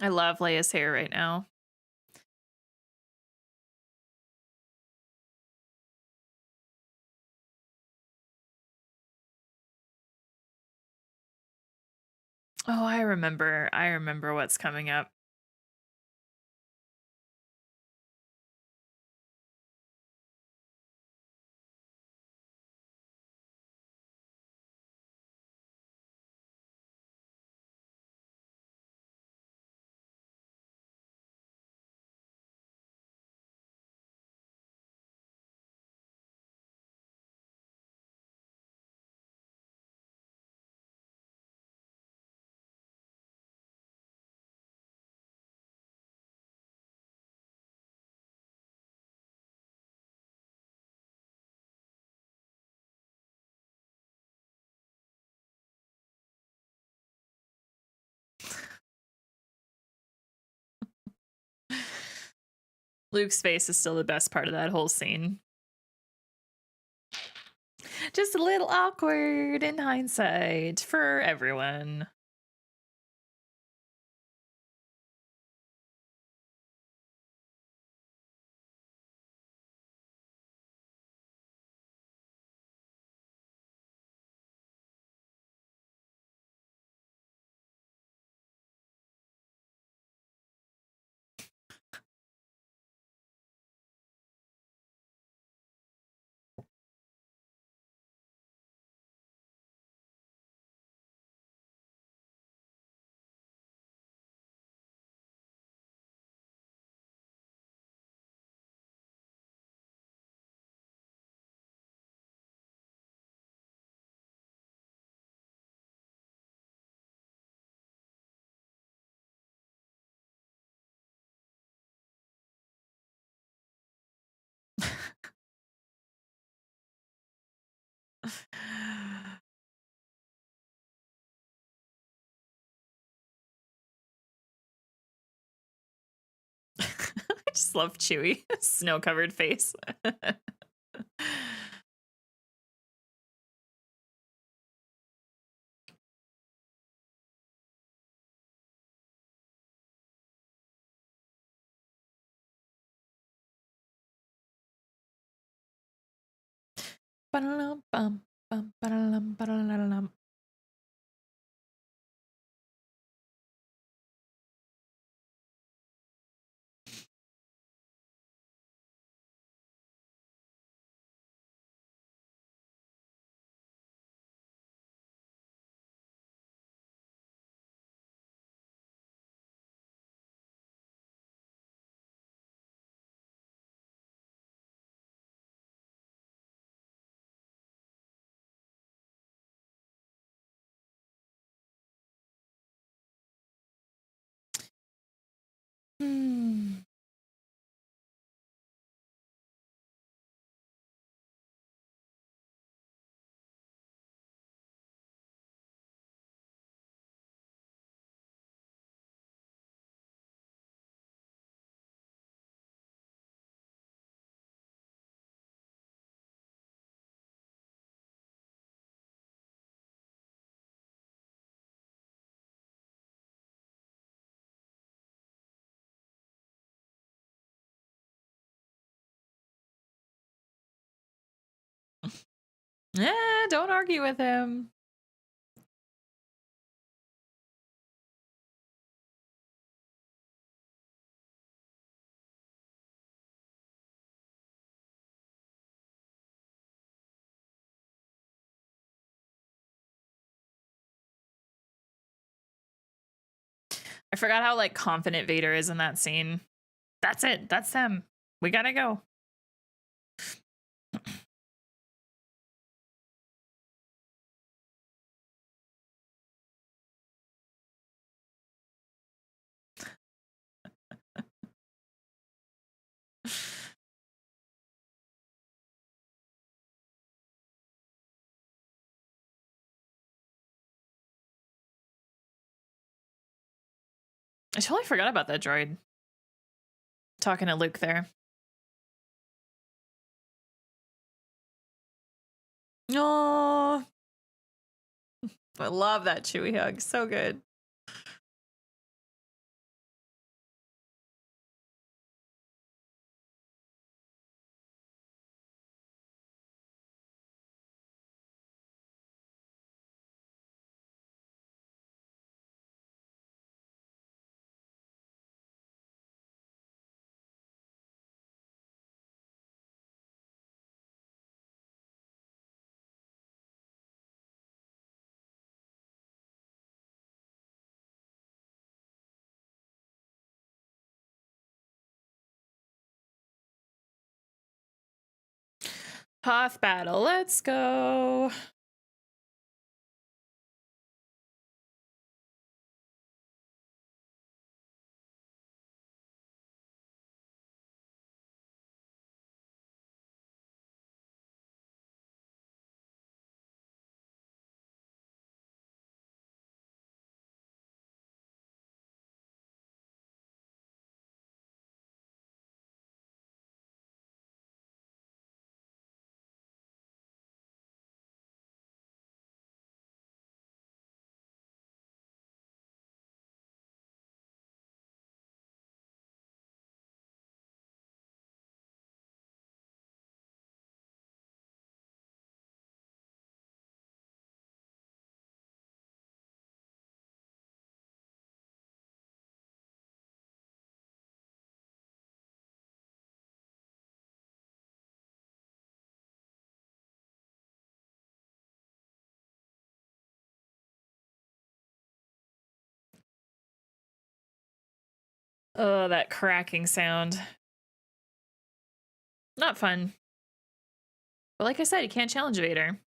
I love Leia's hair right now. Oh, I remember. I remember what's coming up. Luke's face is still the best part of that whole scene. Just a little awkward in hindsight for everyone. I just love Chewie. Snow-covered face. Ba-da-dum, bum, ba-da-dum, ba-da-da-da-dum. Hmm. Don't argue with him. I forgot how like confident Vader is in that scene. That's it. That's them. We gotta go. I totally forgot about that droid. Talking to Luke there. Oh, I love that Chewie hug. So good. Hoth battle. Let's go. Oh, that cracking sound. Not fun. But like I said, you can't challenge Vader.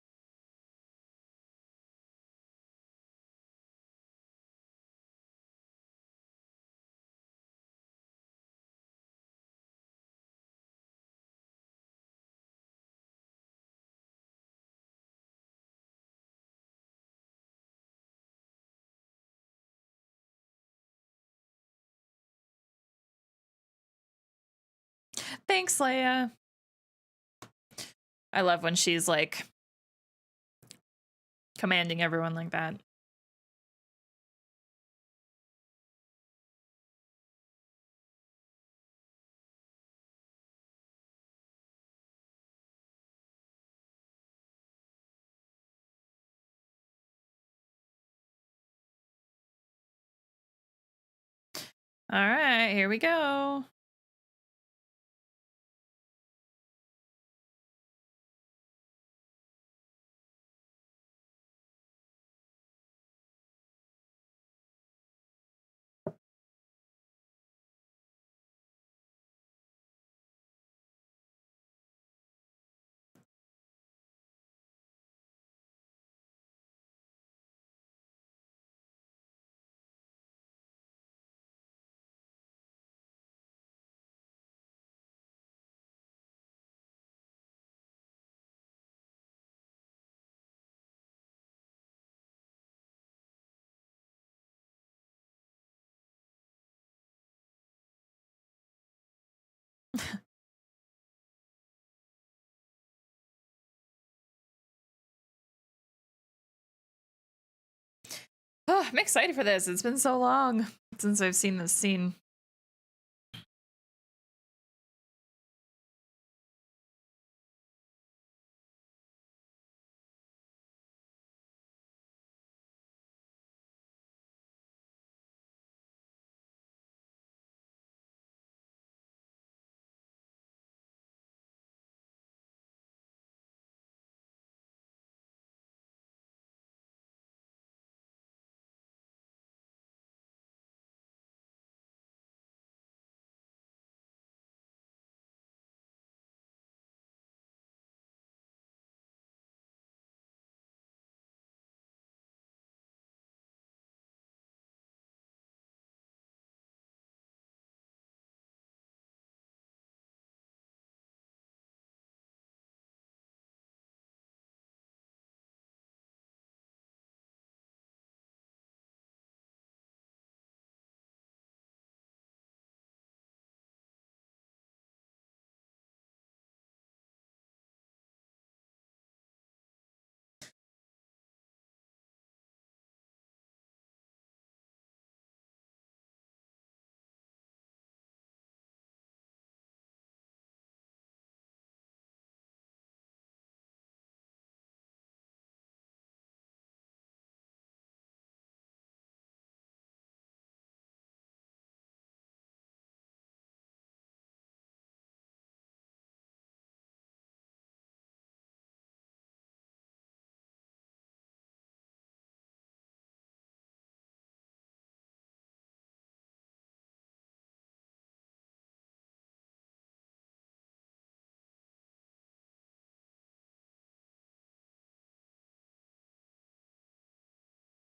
Thanks, Leia. I love when she's like commanding everyone like that. All right, here we go. Oh, I'm excited for this. It's been so long since I've seen this scene.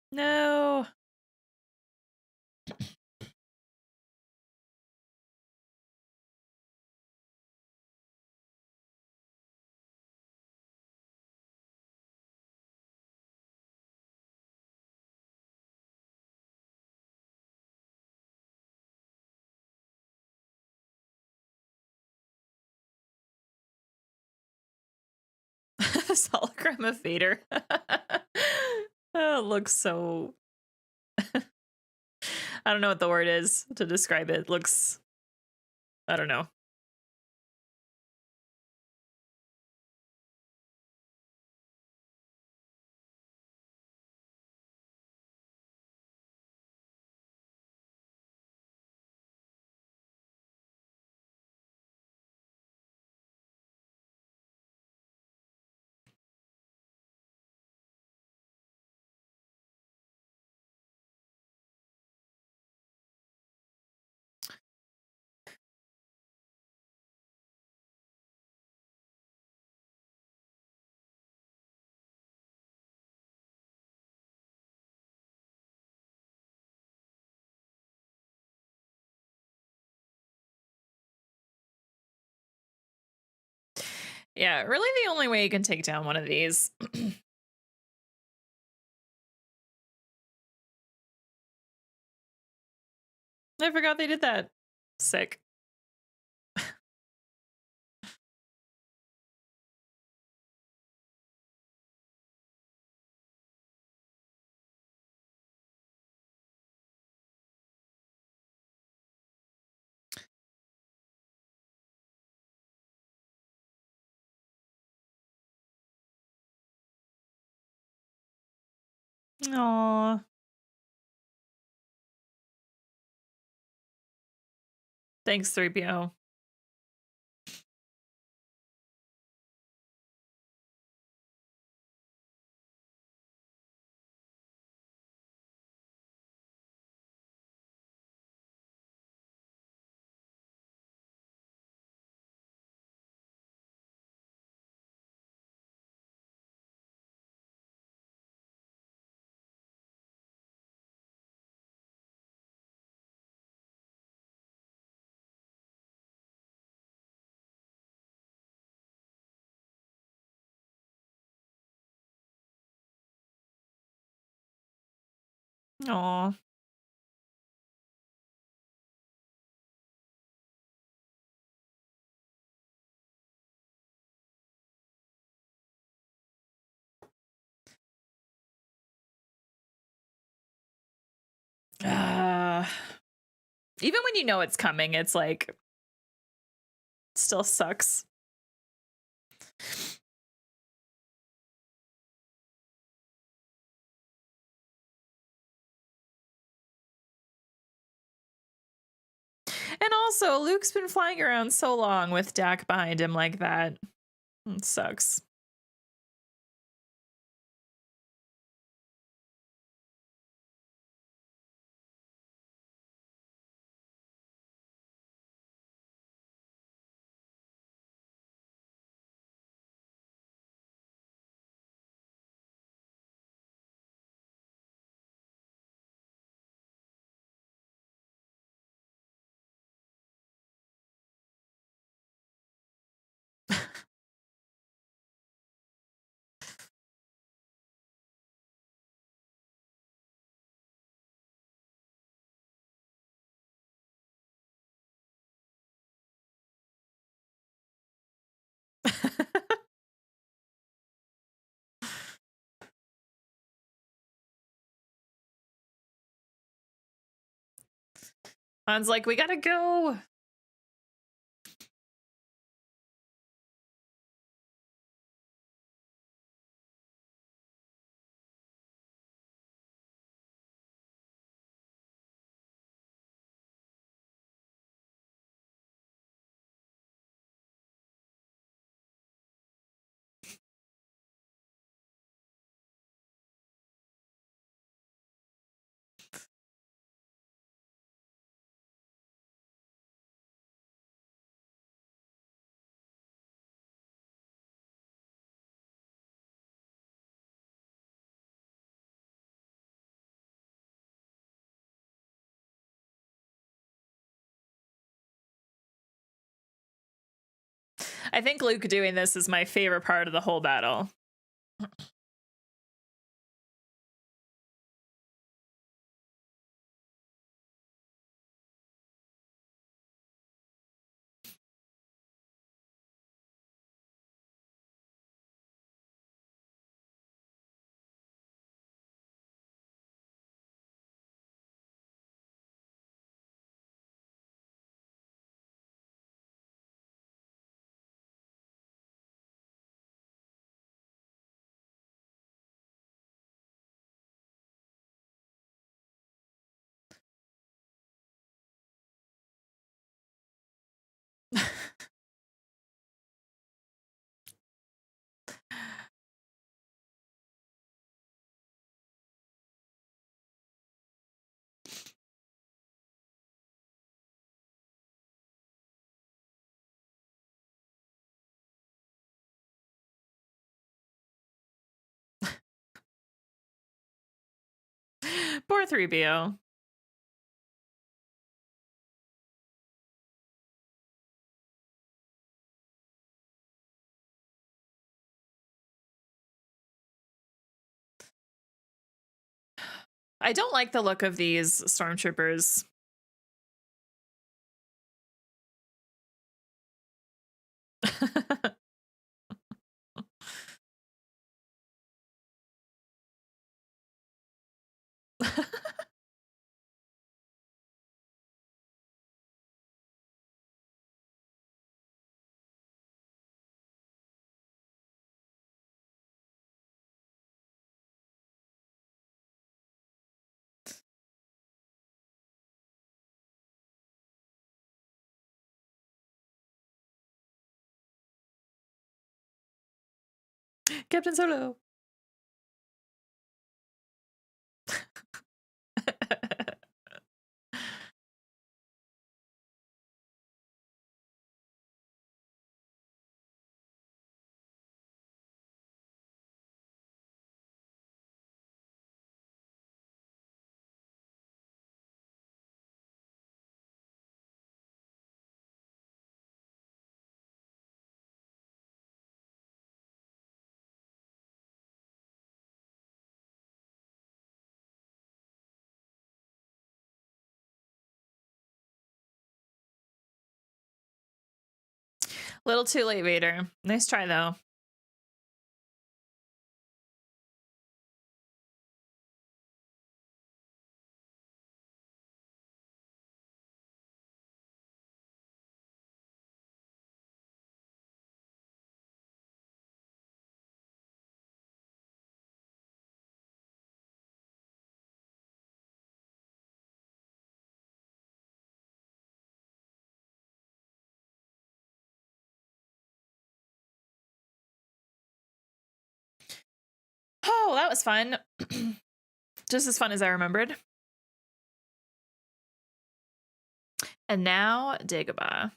No. This hologram of Vader. Oh, it looks so. I don't know what the word is to describe it. It looks. I don't know. Yeah, really the only way you can take down one of these. I forgot they did that. Sick. Aw. Thanks, 3PO. Aw. Uh, even when you know it's coming, it's like still sucks. And also, Luke's been flying around so long with Dak behind him like that. It sucks. Han's like, we gotta go. I think Luke doing this is my favorite part of the whole battle. Poor 3PO. I don't like the look of these stormtroopers. Captain Solo. Little too late, Vader. Nice try, though. Oh, that was fun. Just as fun as I remembered. And now, Dagobah.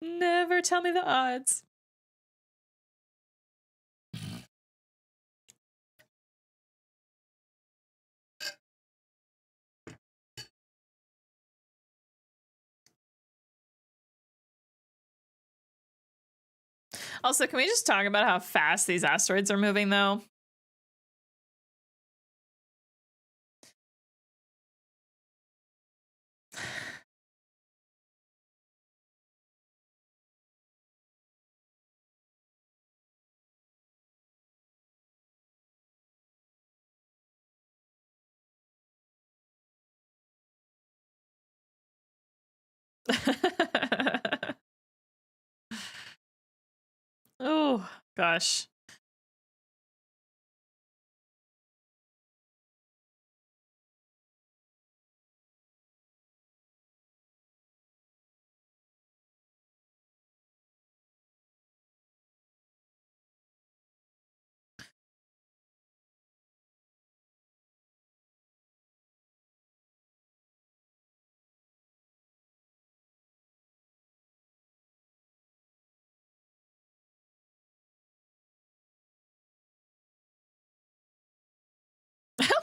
Never tell me the odds. Also, can we just talk about how fast these asteroids are moving, though? Oh, gosh.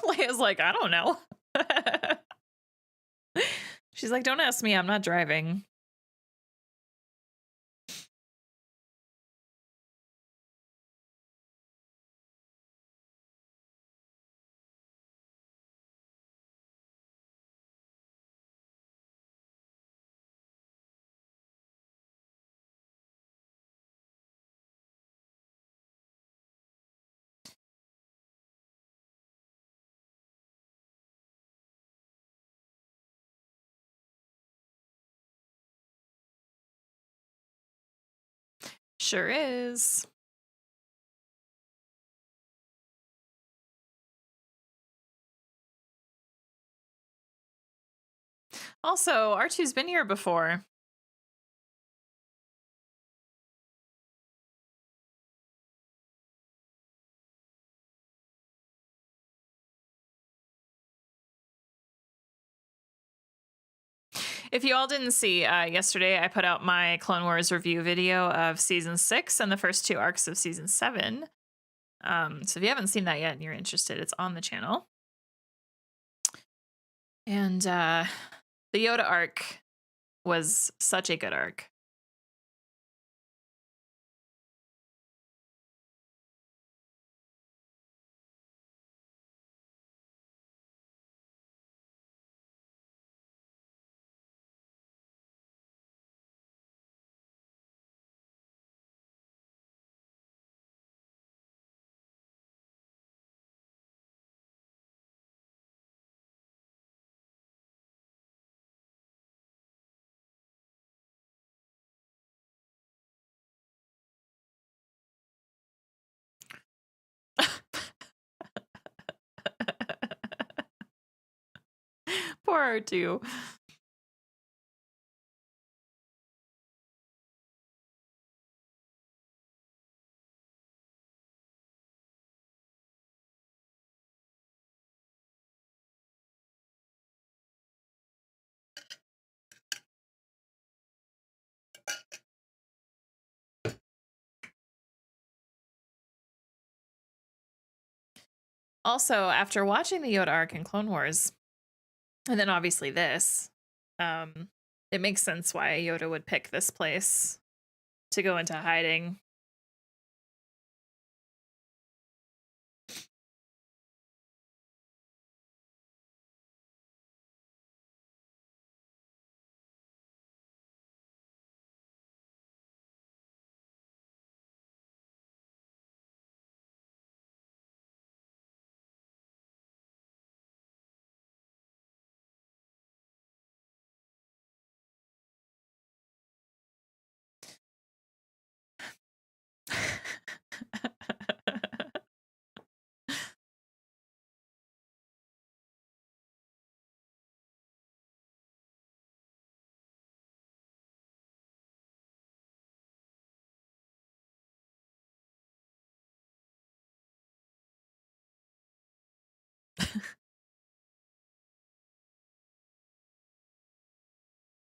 Leia's like, I don't know. She's like, don't ask me. I'm not driving. Sure is. Also, R2's been here before. If you all didn't see, yesterday I put out my Clone Wars review video of season 6 and the first 2 arcs of season 7. So if you haven't seen that yet and you're interested, it's on the channel. And the Yoda arc was such a good arc. Poor R2. Also, after watching the Yoda arc in Clone Wars, and then obviously this, it makes sense why Yoda would pick this place to go into hiding.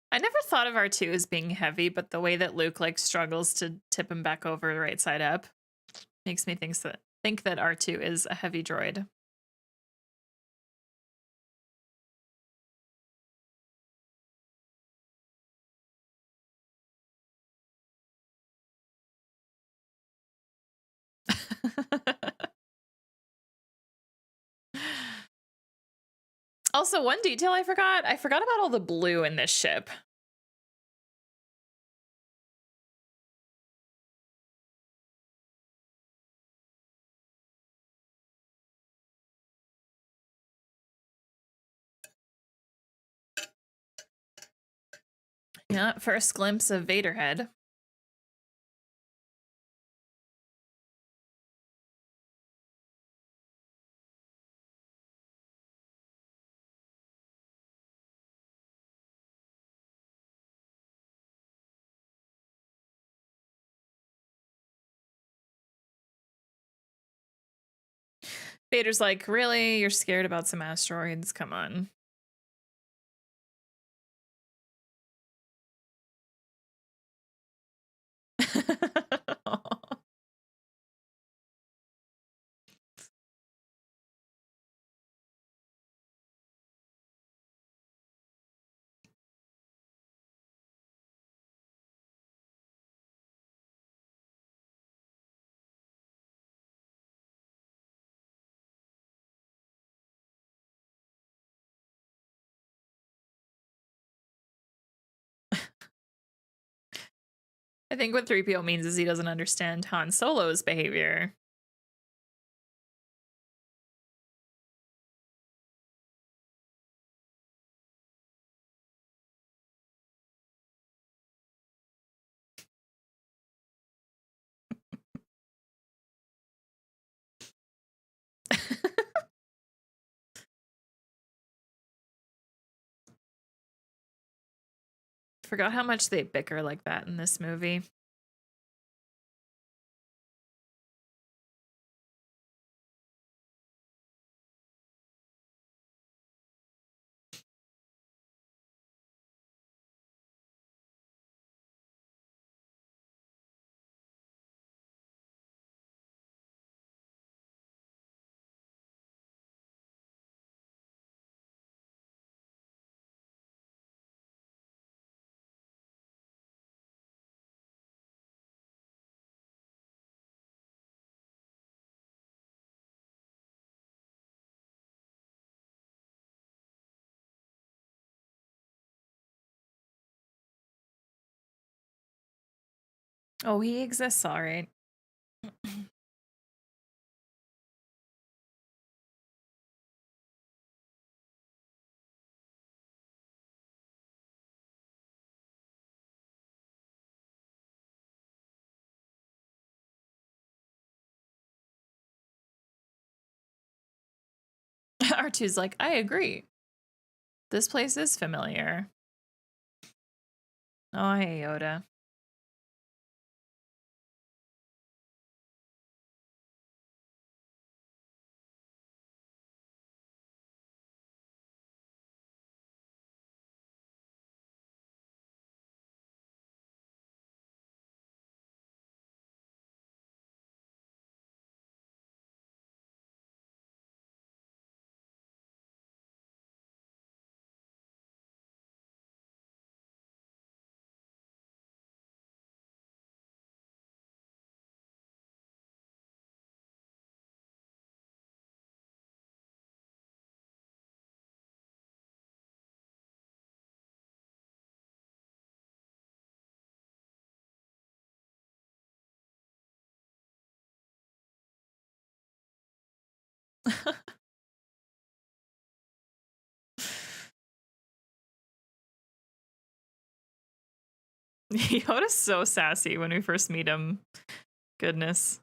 I never thought of R2 as being heavy, but the way that Luke like struggles to tip him back over right side up makes me think that R2 is a heavy droid. Also, one detail I forgot about all the blue in this ship. Yeah, first glimpse of Vaderhead. Vader's like, really? You're scared about some asteroids? Come on. I think what 3PO means is he doesn't understand Han Solo's behavior. Forgot how much they bicker like that in this movie. Oh, he exists, all right. R2's like, I agree. This place is familiar. Oh, hey, Yoda. Yoda's so sassy when we first meet him. Goodness.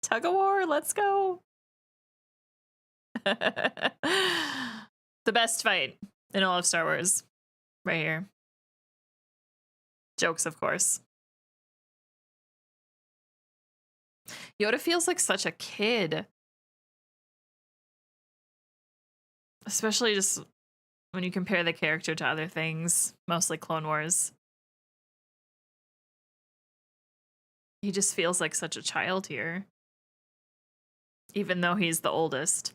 Tug of war, let's go. The best fight in all of Star Wars. Right here. Jokes, of course. Yoda feels like such a kid. Especially just when you compare the character to other things, mostly Clone Wars. He just feels like such a child here. Even though he's the oldest.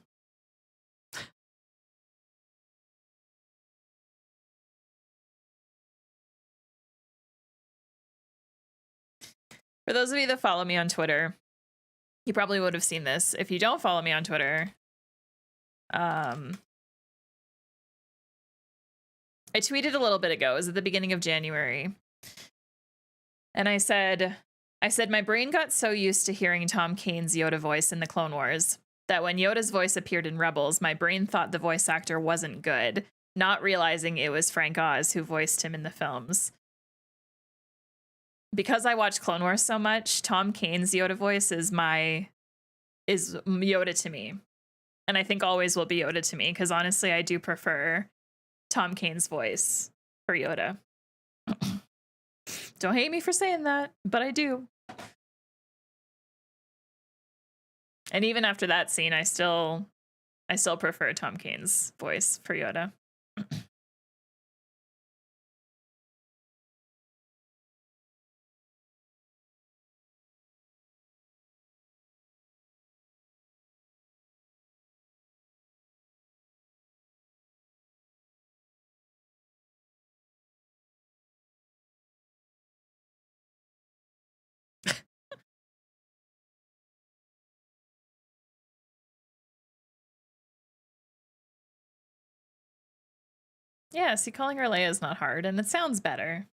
For those of you that follow me on Twitter, you probably would have seen this. If you don't follow me on Twitter, I tweeted a little bit ago. It was at the beginning of January. And I said, my brain got so used to hearing Tom Kane's Yoda voice in the Clone Wars that when Yoda's voice appeared in Rebels, my brain thought the voice actor wasn't good, not realizing it was Frank Oz who voiced him in the films. Because I watch Clone Wars so much, Tom Kane's Yoda voice is Yoda to me. And I think always will be Yoda to me, because honestly, I do prefer Tom Kane's voice for Yoda. Don't hate me for saying that, but I do. And even after that scene, I still prefer Tom Kane's voice for Yoda. Yeah, see, calling her Leia is not hard, and it sounds better.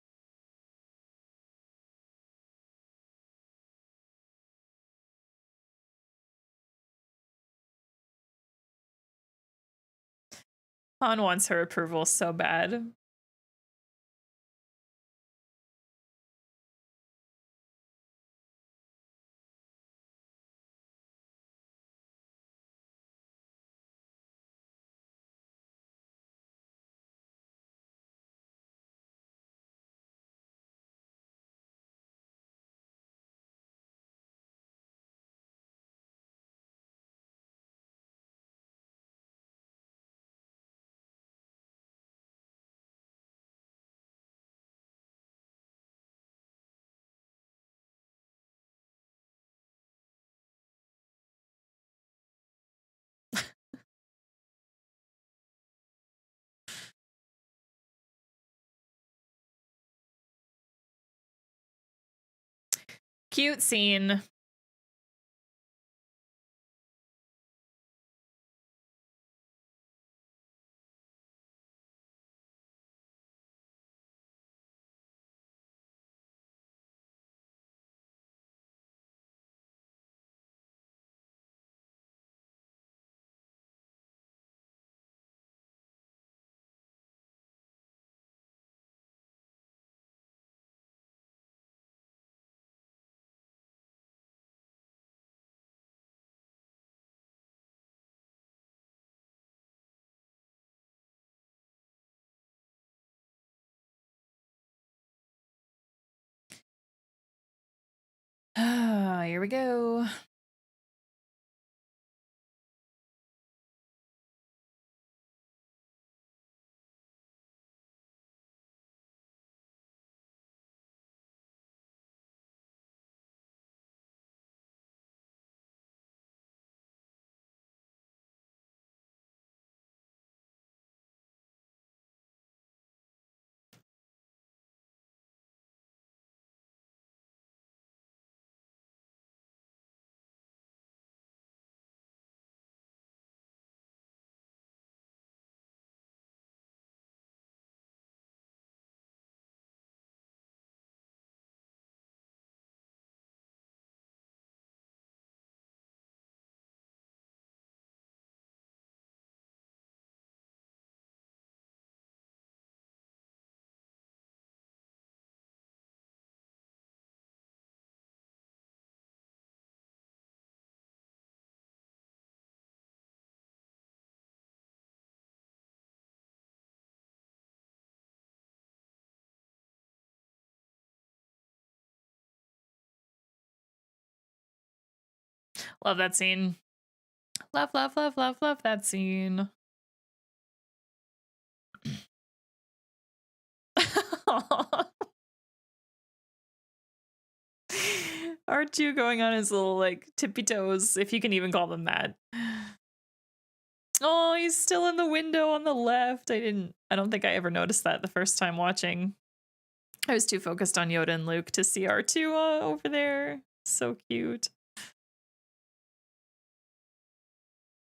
Han wants her approval so bad. Cute scene. Here we go. Love that scene. Love, love, love, love, love that scene. R2 going on his little, like, tippy toes, if you can even call them that. Oh, he's still in the window on the left. I don't think I ever noticed that the first time watching. I was too focused on Yoda and Luke to see R2 over there. So cute.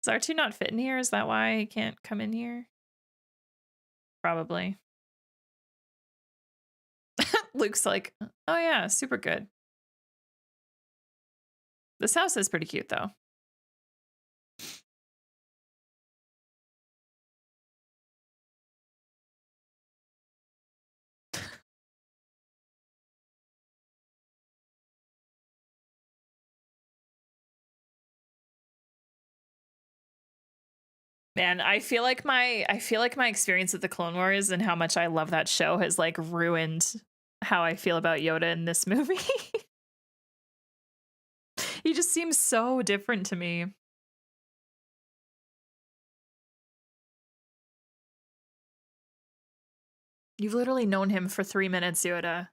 Does R2 not fit in here? Is that why he can't come in here? Probably. Luke's like, oh yeah, super good. This house is pretty cute though. Man, I feel like my experience with the Clone Wars and how much I love that show has like ruined how I feel about Yoda in this movie. He just seems so different to me. You've literally known him for 3 minutes, Yoda.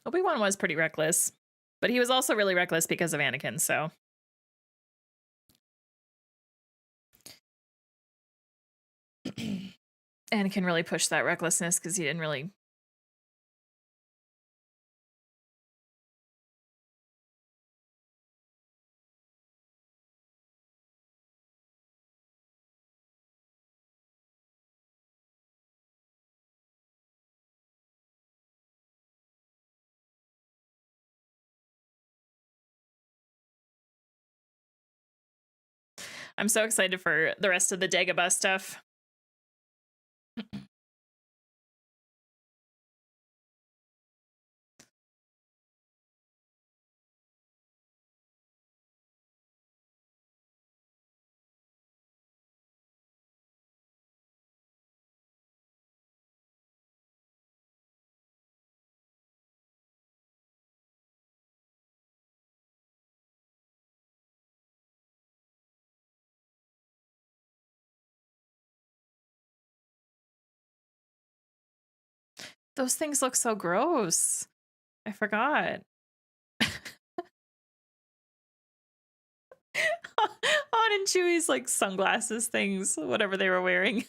Obi-Wan was pretty reckless, but he was also really reckless because of Anakin, so. Anakin really pushed that recklessness because he didn't really. I'm so excited for the rest of the Dagobah stuff. Those things look so gross. I forgot. Han and Chewie's like sunglasses things, whatever they were wearing.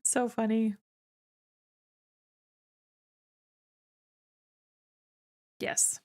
So funny. Yes.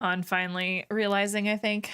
on finally realizing, I think.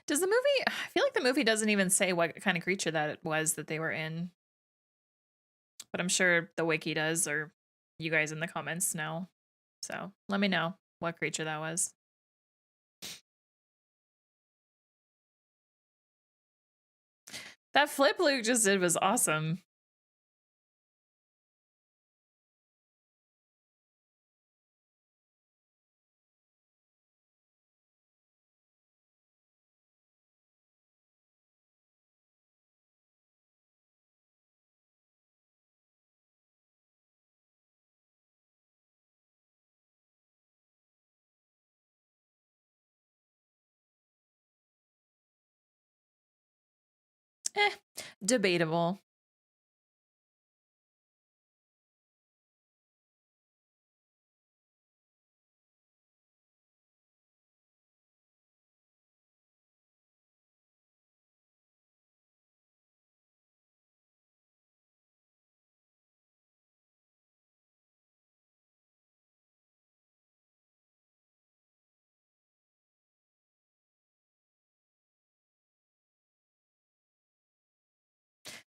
Does the movie I feel like the movie doesn't even say what kind of creature that it was that they were in, but I'm sure the wiki does, or you guys in the comments know. So let me know what creature that was. That flip Luke just did was awesome. Eh, debatable.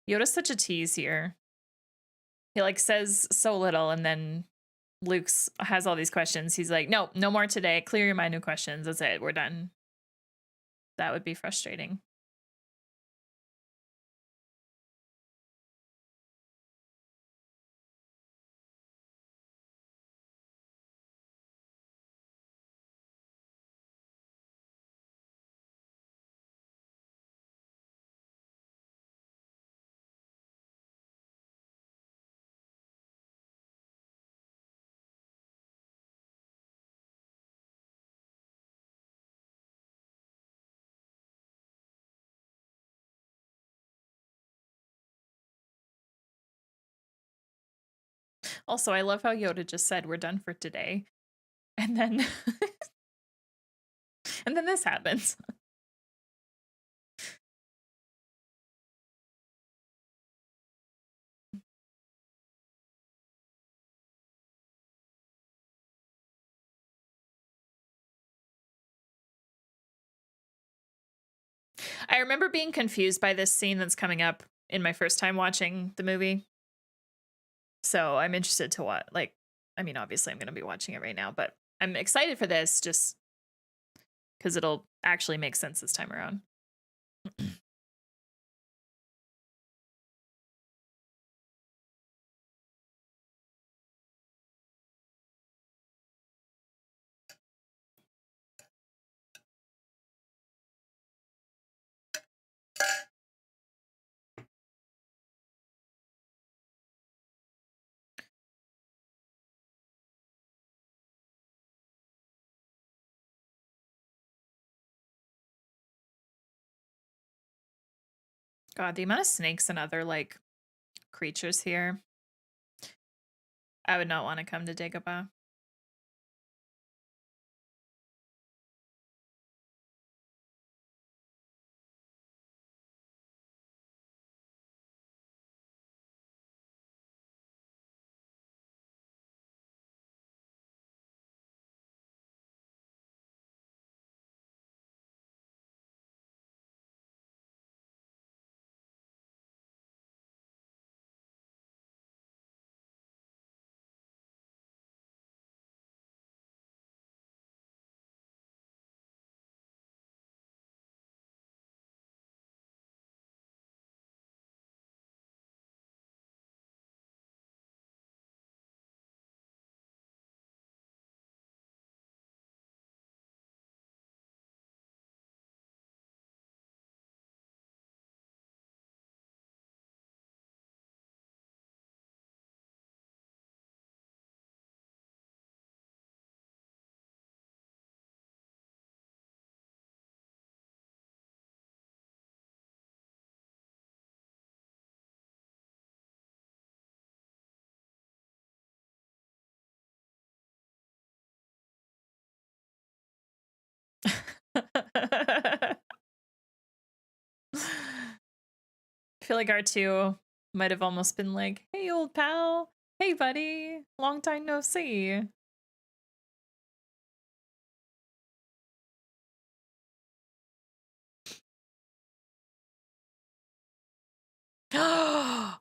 Yoda's such a tease here. He like says so little, and then Luke's has all these questions. He's like, "No, no more today. Clear your mind, new questions. That's it. We're done." That would be frustrating. Also, I love how Yoda just said, "We're done for today," and then and then this happens. I remember being confused by this scene that's coming up in my first time watching the movie. So I'm interested to what, like, I mean, obviously I'm going to be watching it right now, but I'm excited for this just because it'll actually make sense this time around. God, the amount of snakes and other like creatures here. I would not want to come to Dagobah. I feel like R2 might have almost been like, hey, old pal. Hey, buddy. Long time no see.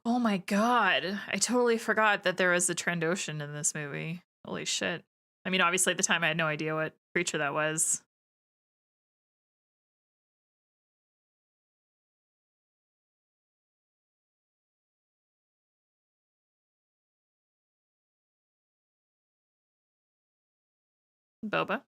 Oh my god. I totally forgot that there was a Trandoshan in this movie. Holy shit. I mean, obviously at the time I had no idea what creature that was. Boba.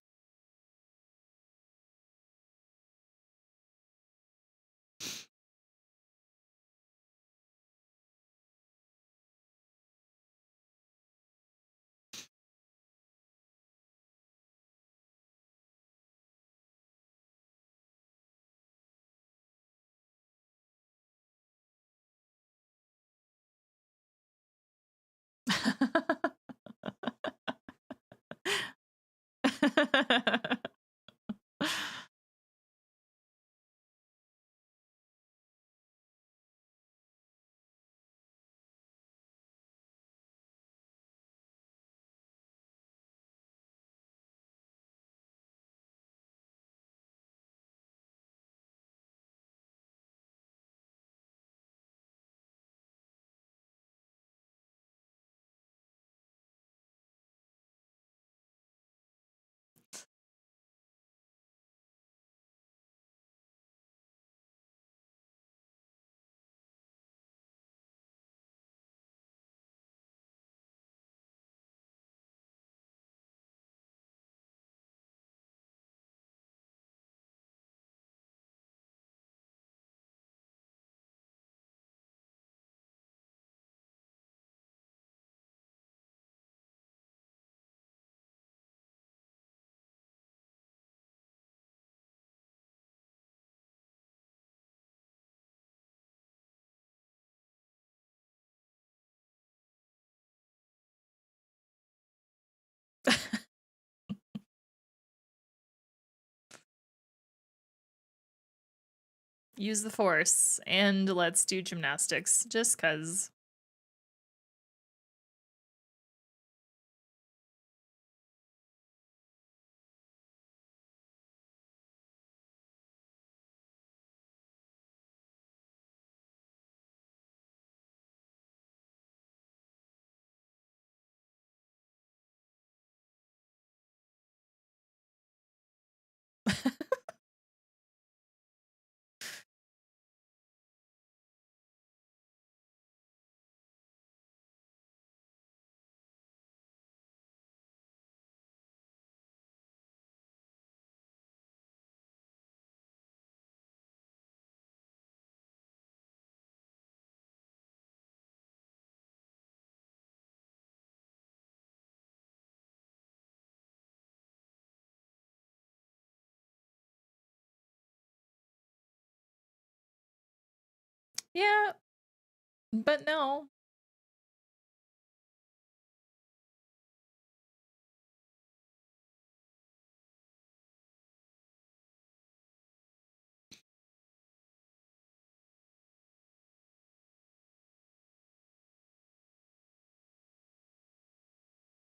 Use the force and let's do gymnastics just cuz. Yeah, but no.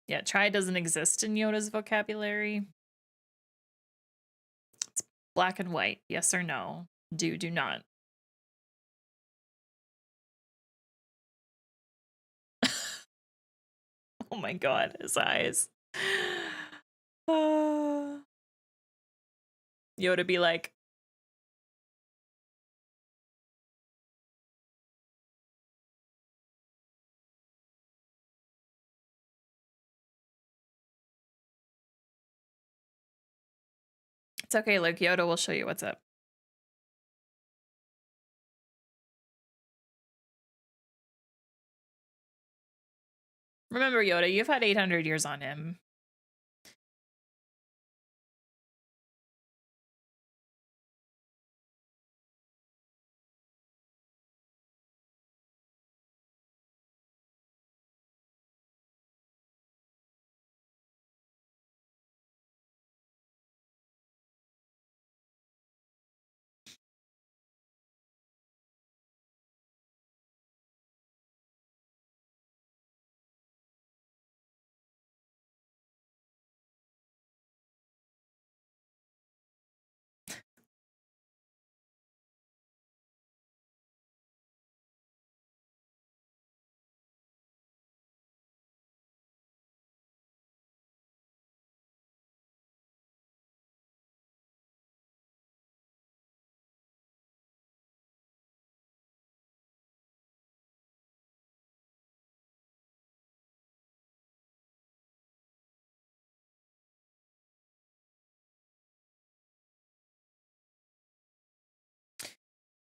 Yeah, try doesn't exist in Yoda's vocabulary. It's black and white. Yes or no. Do not. Oh my god, his eyes. Yoda be like, it's okay, Luke. Yoda will show you what's up. Remember, Yoda, you've had 800 years on him.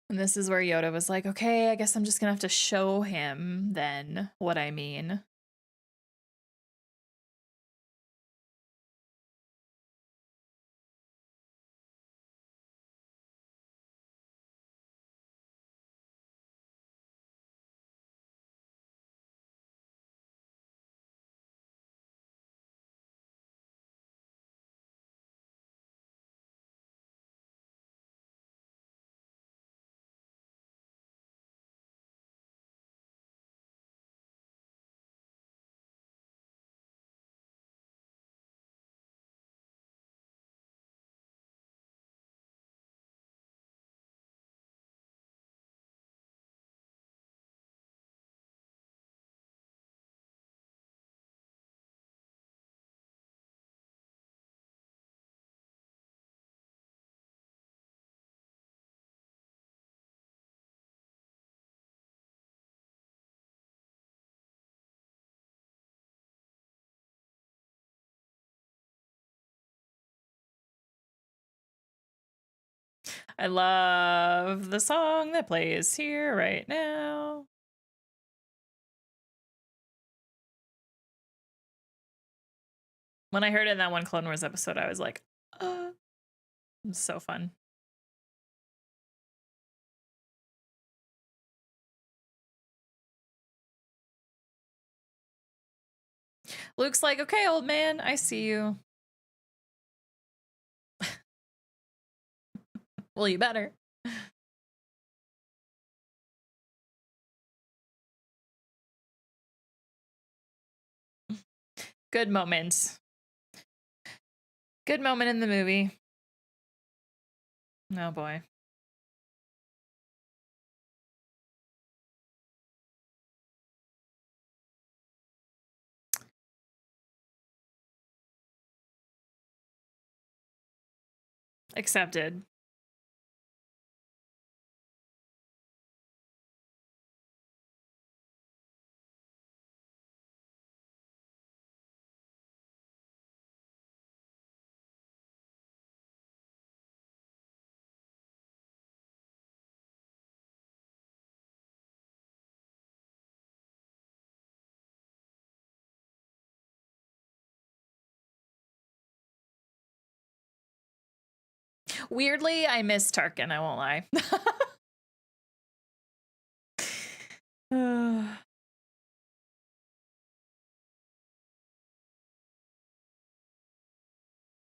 And this is where Yoda was like, okay, I guess I'm just gonna have to show him then what I mean. I love the song that plays here right now. When I heard it in that one Clone Wars episode, I was like, it was so fun. Luke's like, okay, old man, I see you. Well, you better. Good moment. Good moment in the movie. Oh boy. Accepted. Weirdly, I miss Tarkin, I won't lie.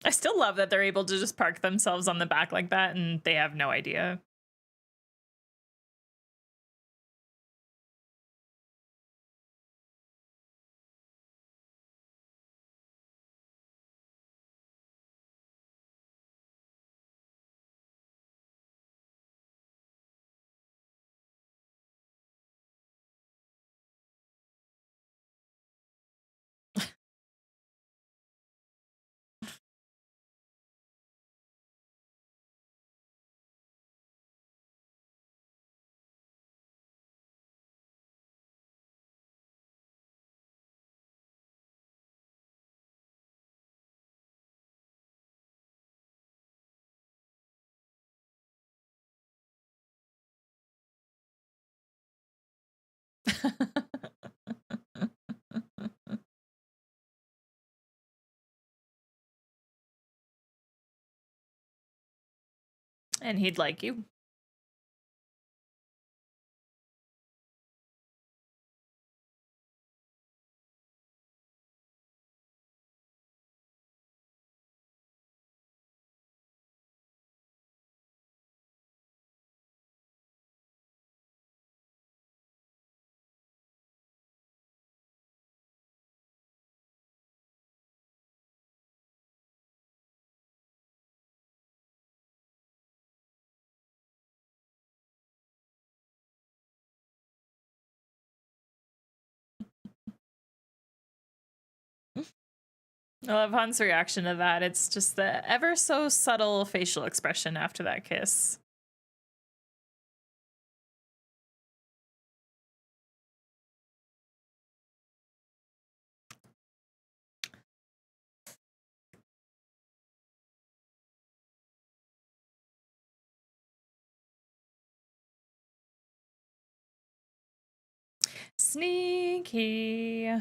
I still love that they're able to just park themselves on the back like that and they have no idea. And he'd like you. I love Han's reaction to that. It's just the ever so subtle facial expression after that kiss. Sneaky.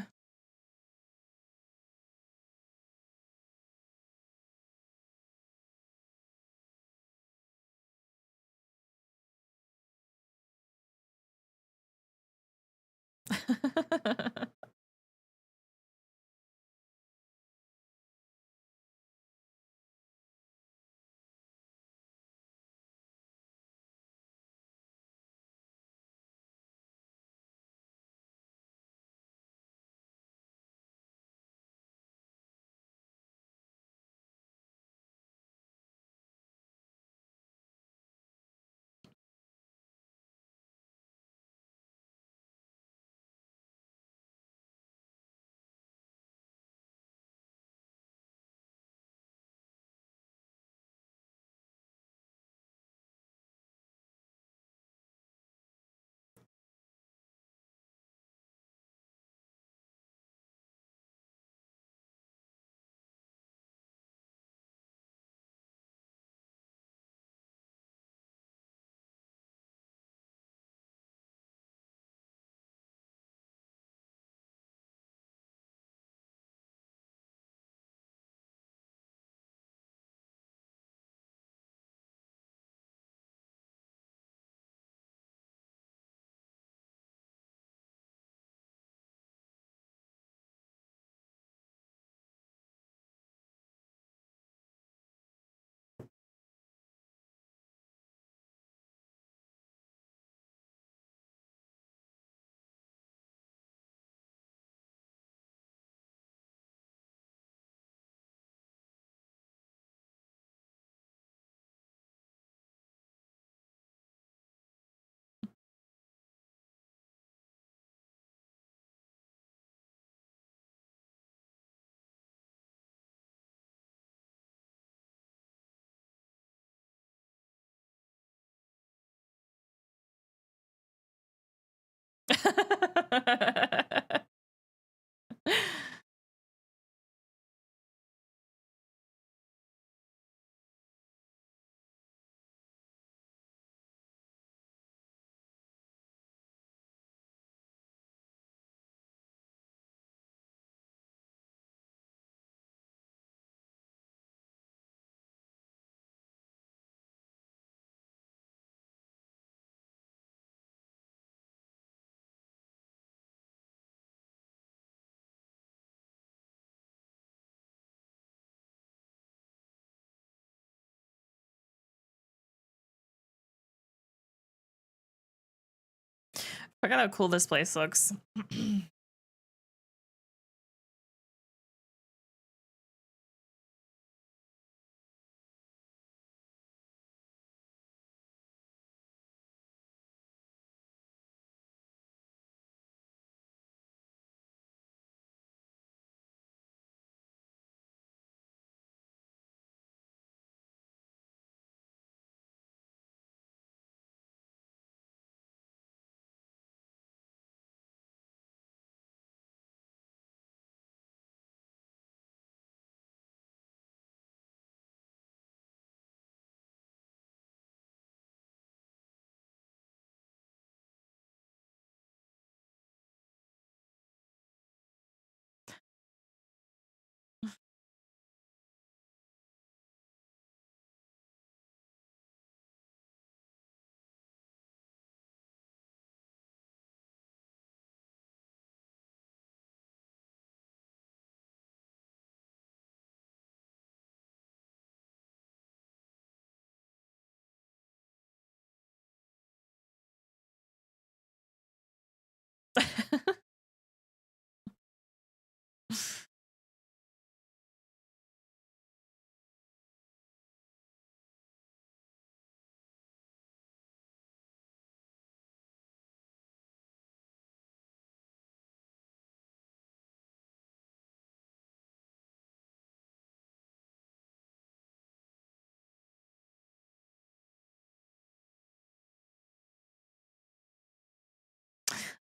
Look at how cool this place looks.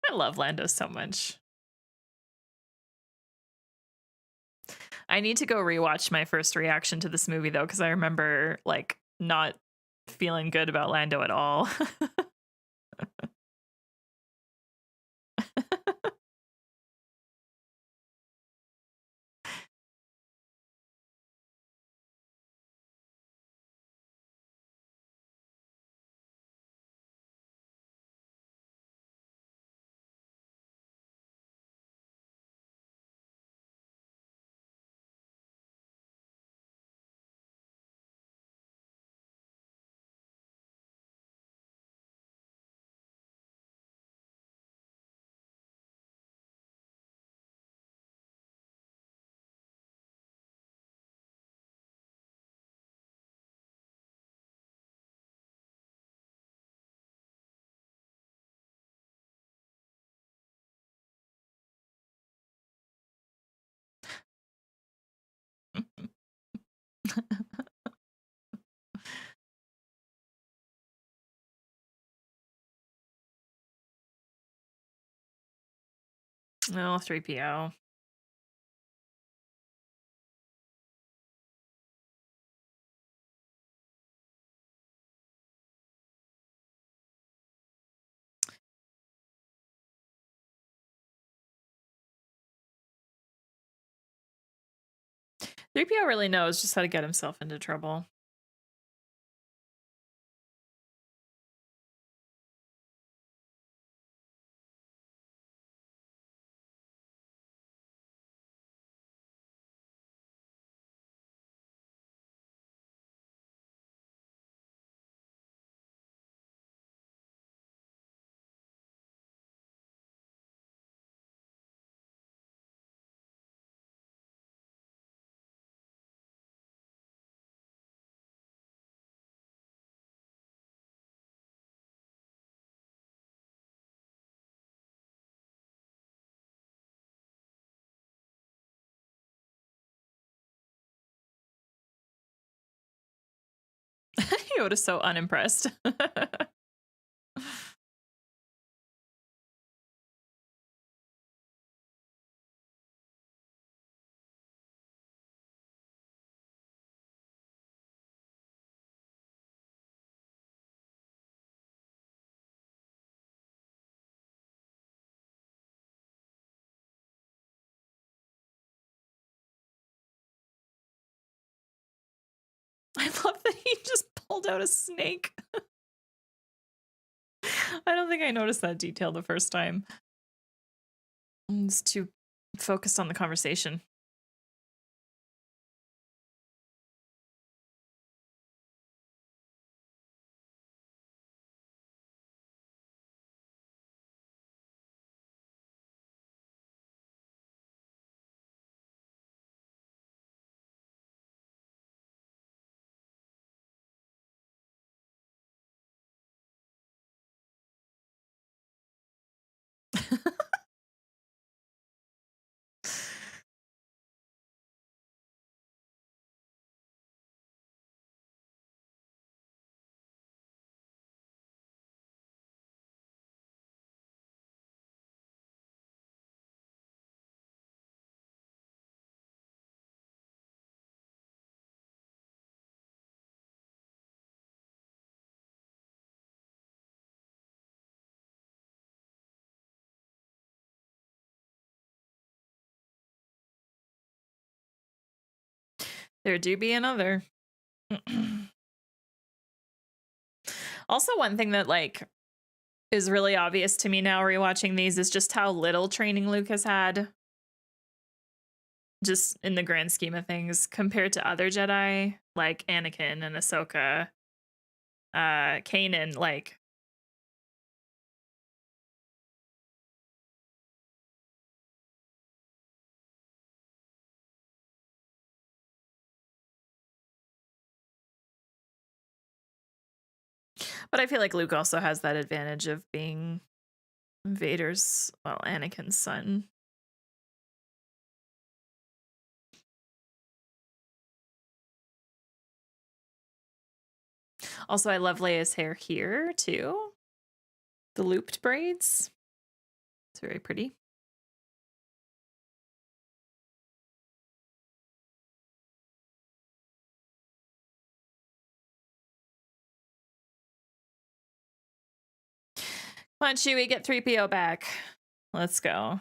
I love Lando so much. I need to go rewatch my first reaction to this movie though, because I remember like not feeling good about Lando at all. No, 3PO. 3PO really knows just how to get himself into trouble. Yoda's so unimpressed. I love that he just pulled out a snake. I don't think I noticed that detail the first time. I'm just too focused on the conversation. There do be another. Also, one thing that like is really obvious to me now rewatching these is just how little training Luke has had. Just in the grand scheme of things, compared to other Jedi like Anakin and Ahsoka, Kanan, like but I feel like Luke also has that advantage of being Anakin's son. Also, I love Leia's hair here too. The looped braids. It's very pretty. Come on, Chewie, get 3PO back. Let's go.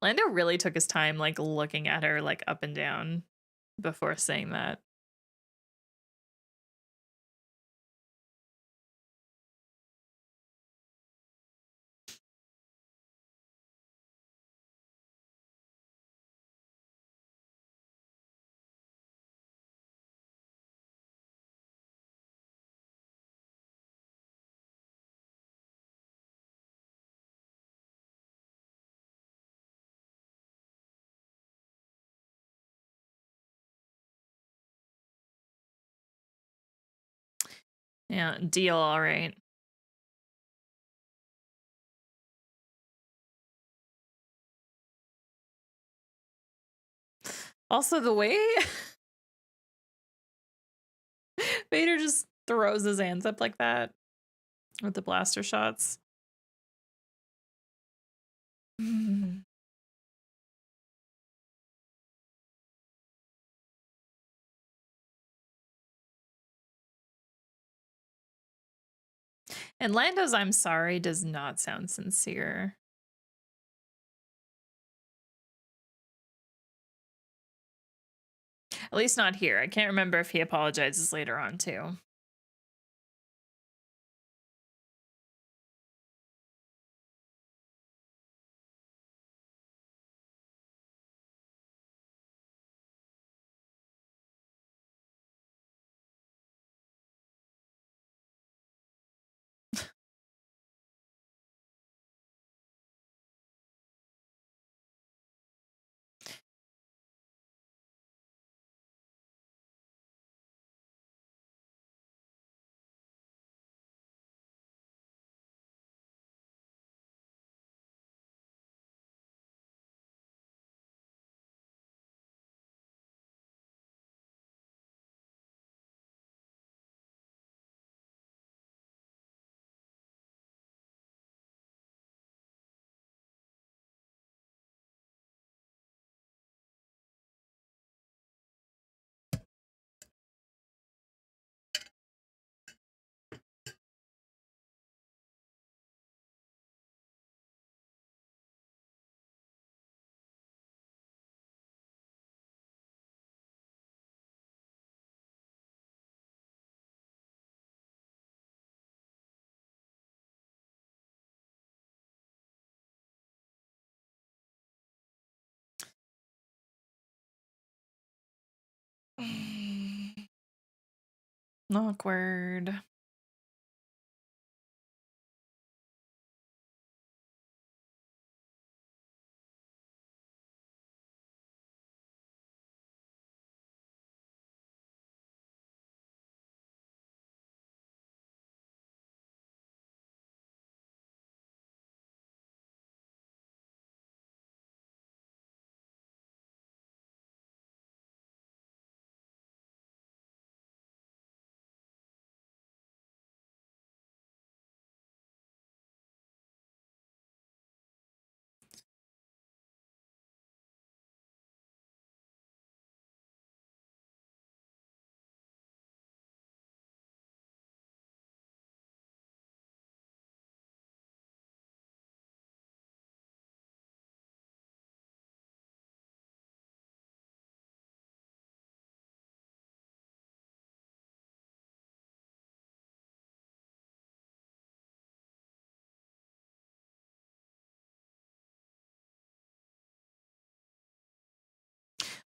Lando really took his time, like, looking at her, like, up and down before saying that. Yeah, deal, all right. Also, the way Vader just throws his hands up like that with the blaster shots. Mm. And Lando's "I'm sorry" does not sound sincere. At least not here. I can't remember if he apologizes later on too. Awkward.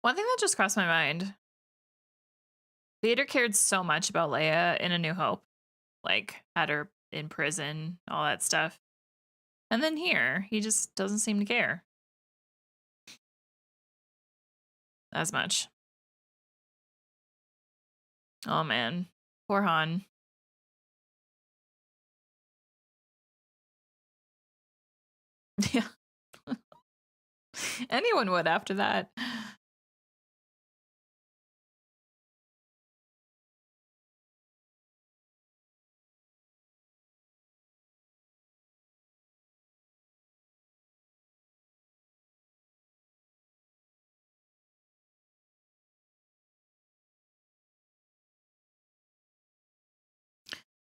One thing that just crossed my mind. Vader cared so much about Leia in A New Hope. Like, had her in prison, all that stuff. And then here, he just doesn't seem to care as much. Oh man. Poor Han. Yeah. Anyone would after that.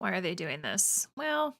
Why are they doing this? Well,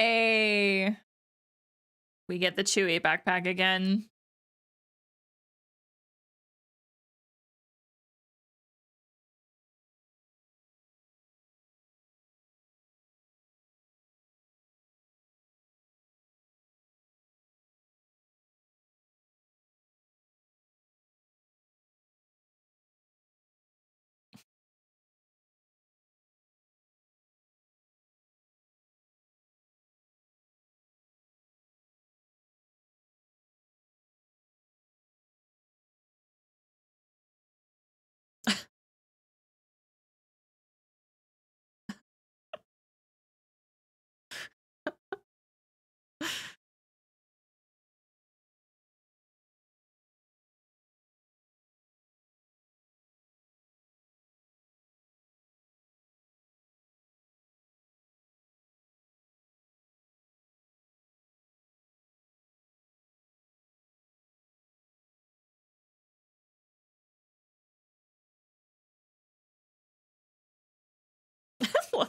a we get the Chewie backpack again.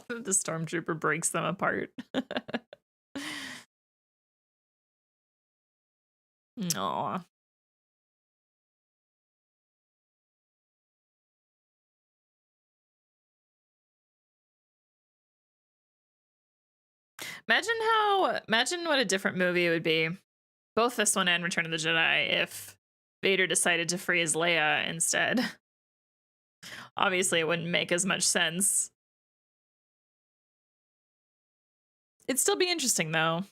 The stormtrooper breaks them apart. Aw. Imagine what a different movie it would be, both this one and Return of the Jedi, if Vader decided to freeze Leia instead. Obviously, it wouldn't make as much sense. It'd still be interesting, though.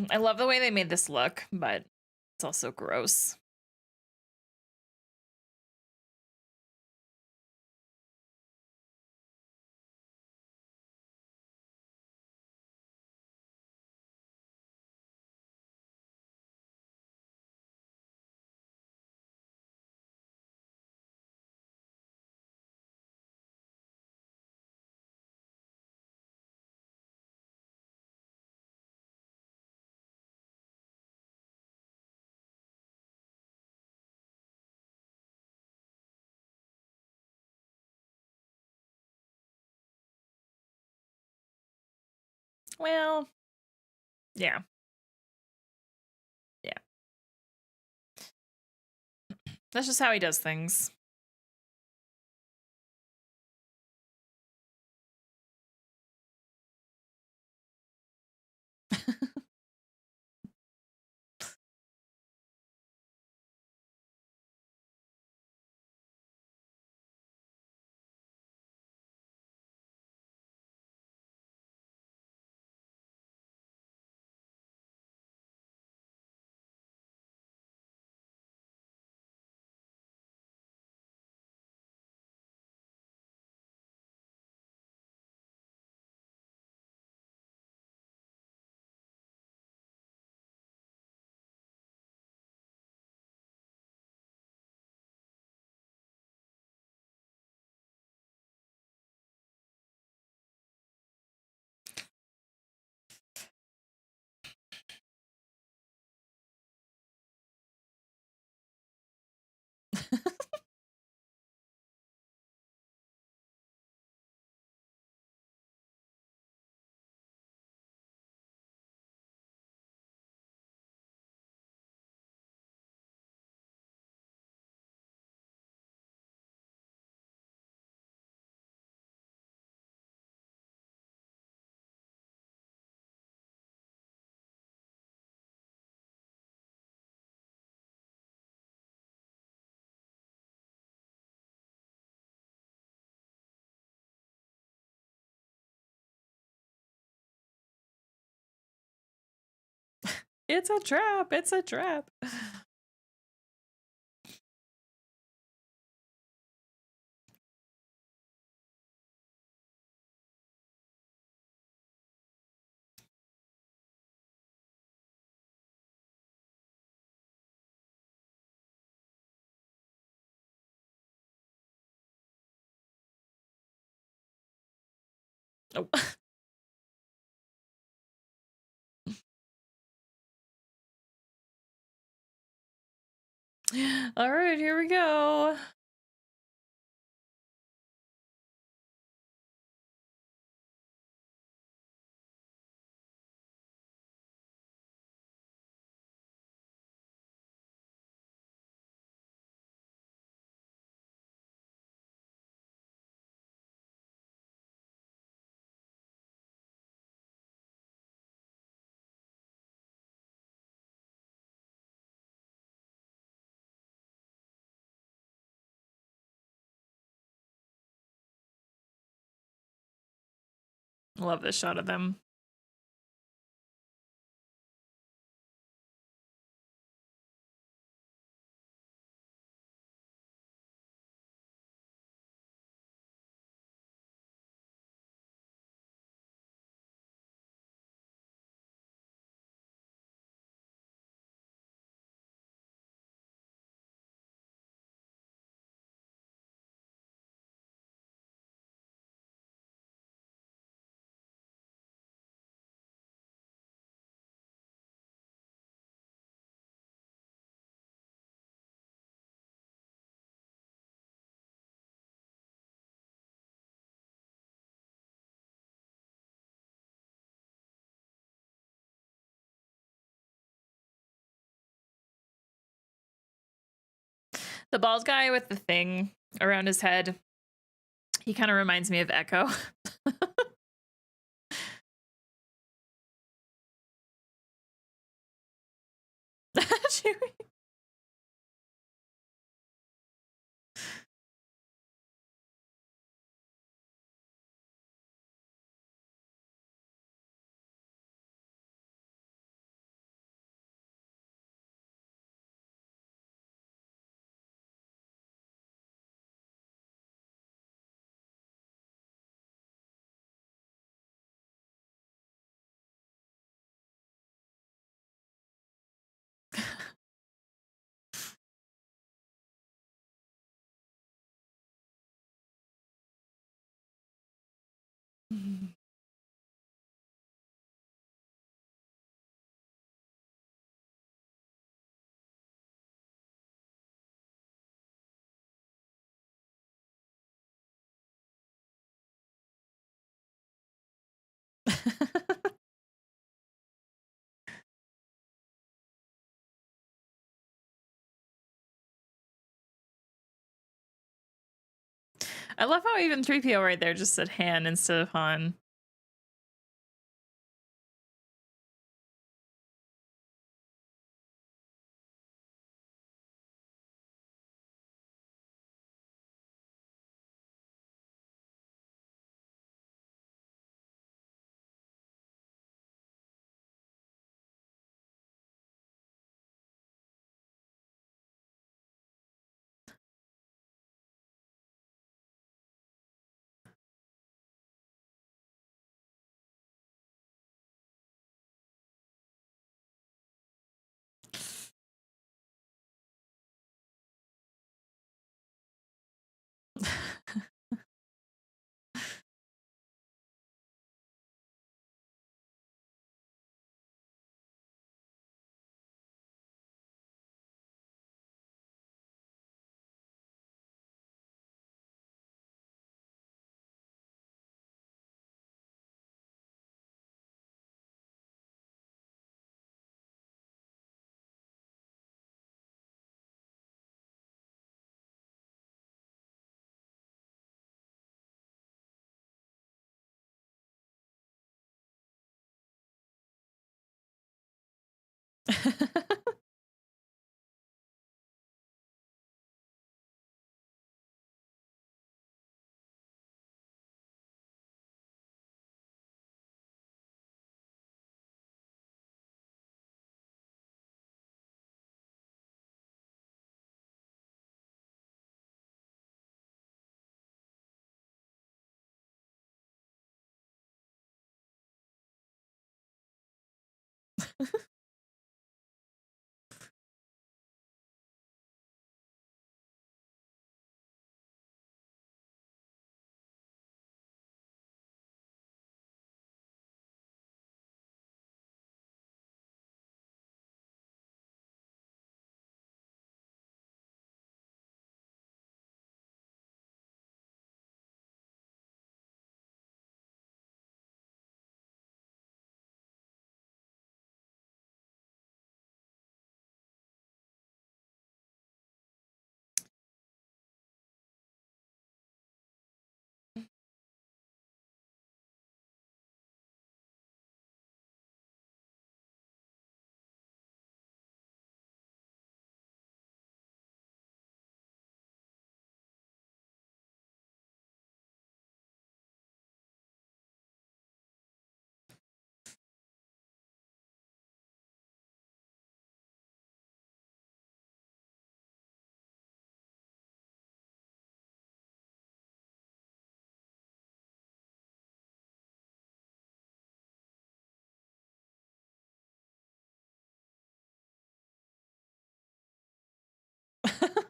I love the way they made this look, but it's also gross. Well, yeah. Yeah. That's just how he does things. It's a trap. It's a trap. Oh. All right, here we go. Love this shot of them. The bald guy with the thing around his head, he kind of reminds me of Echo. I love how even 3PO right there just said Han instead of Han.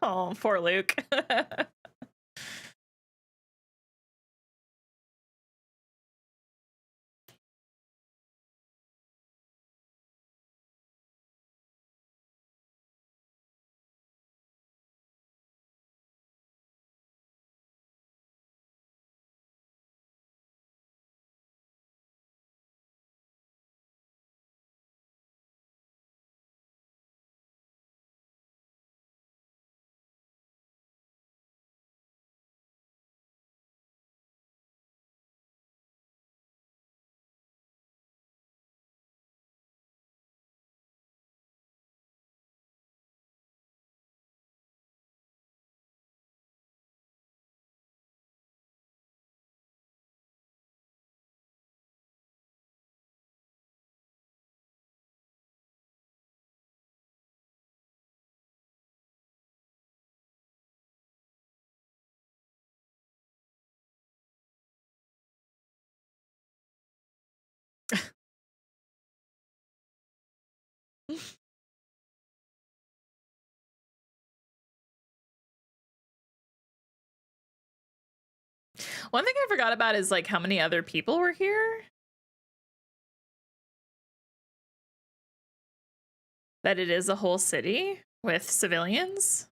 Oh, poor Luke. One thing I forgot about is like how many other people were here. That it is a whole city with civilians.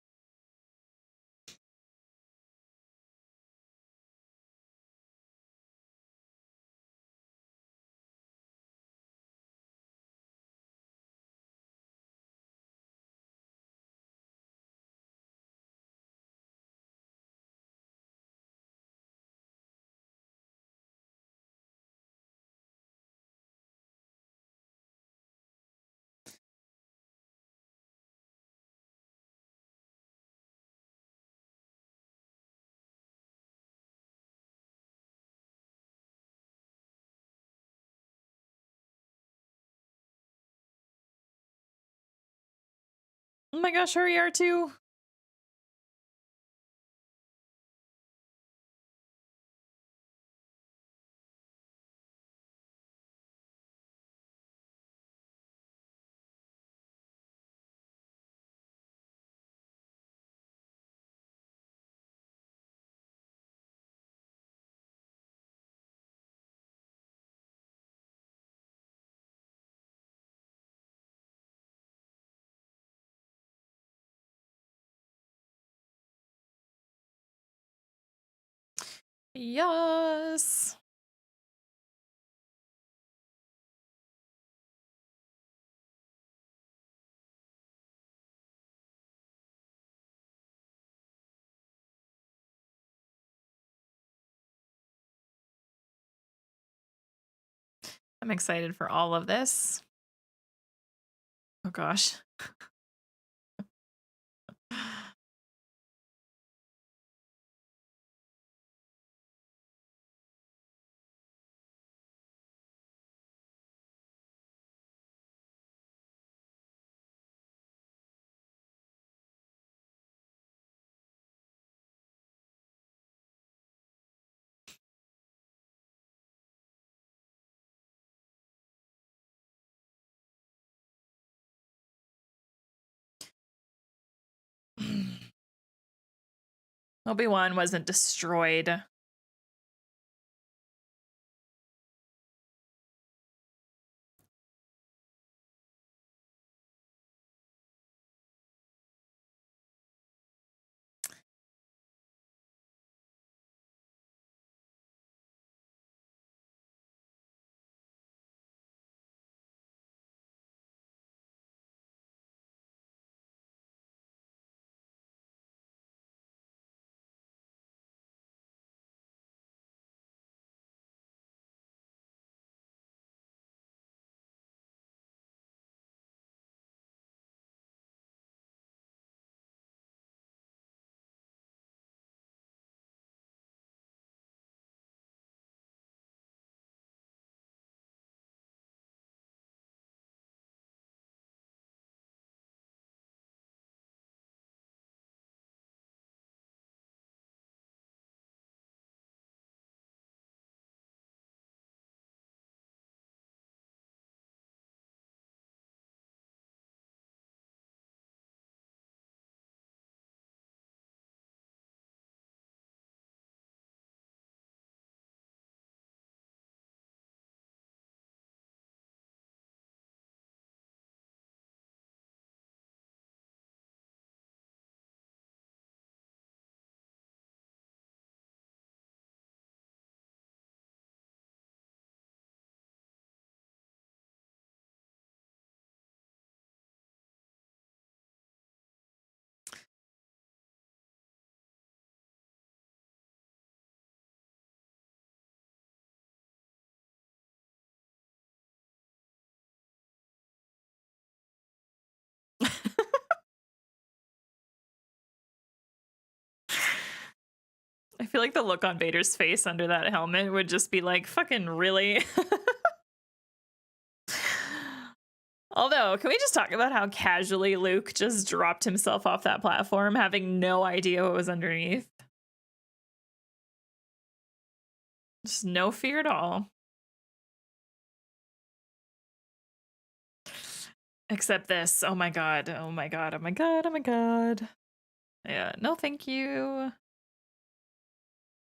Oh my gosh, hurry R2. Yes. I'm excited for all of this. Oh gosh. Obi-Wan wasn't destroyed. I feel like the look on Vader's face under that helmet would just be like, fucking really? Although, can we just talk about how casually Luke just dropped himself off that platform, having no idea what was underneath? Just no fear at all. Except this. Oh my god. Oh my god. Oh my god. Oh my god. Yeah. No, thank you.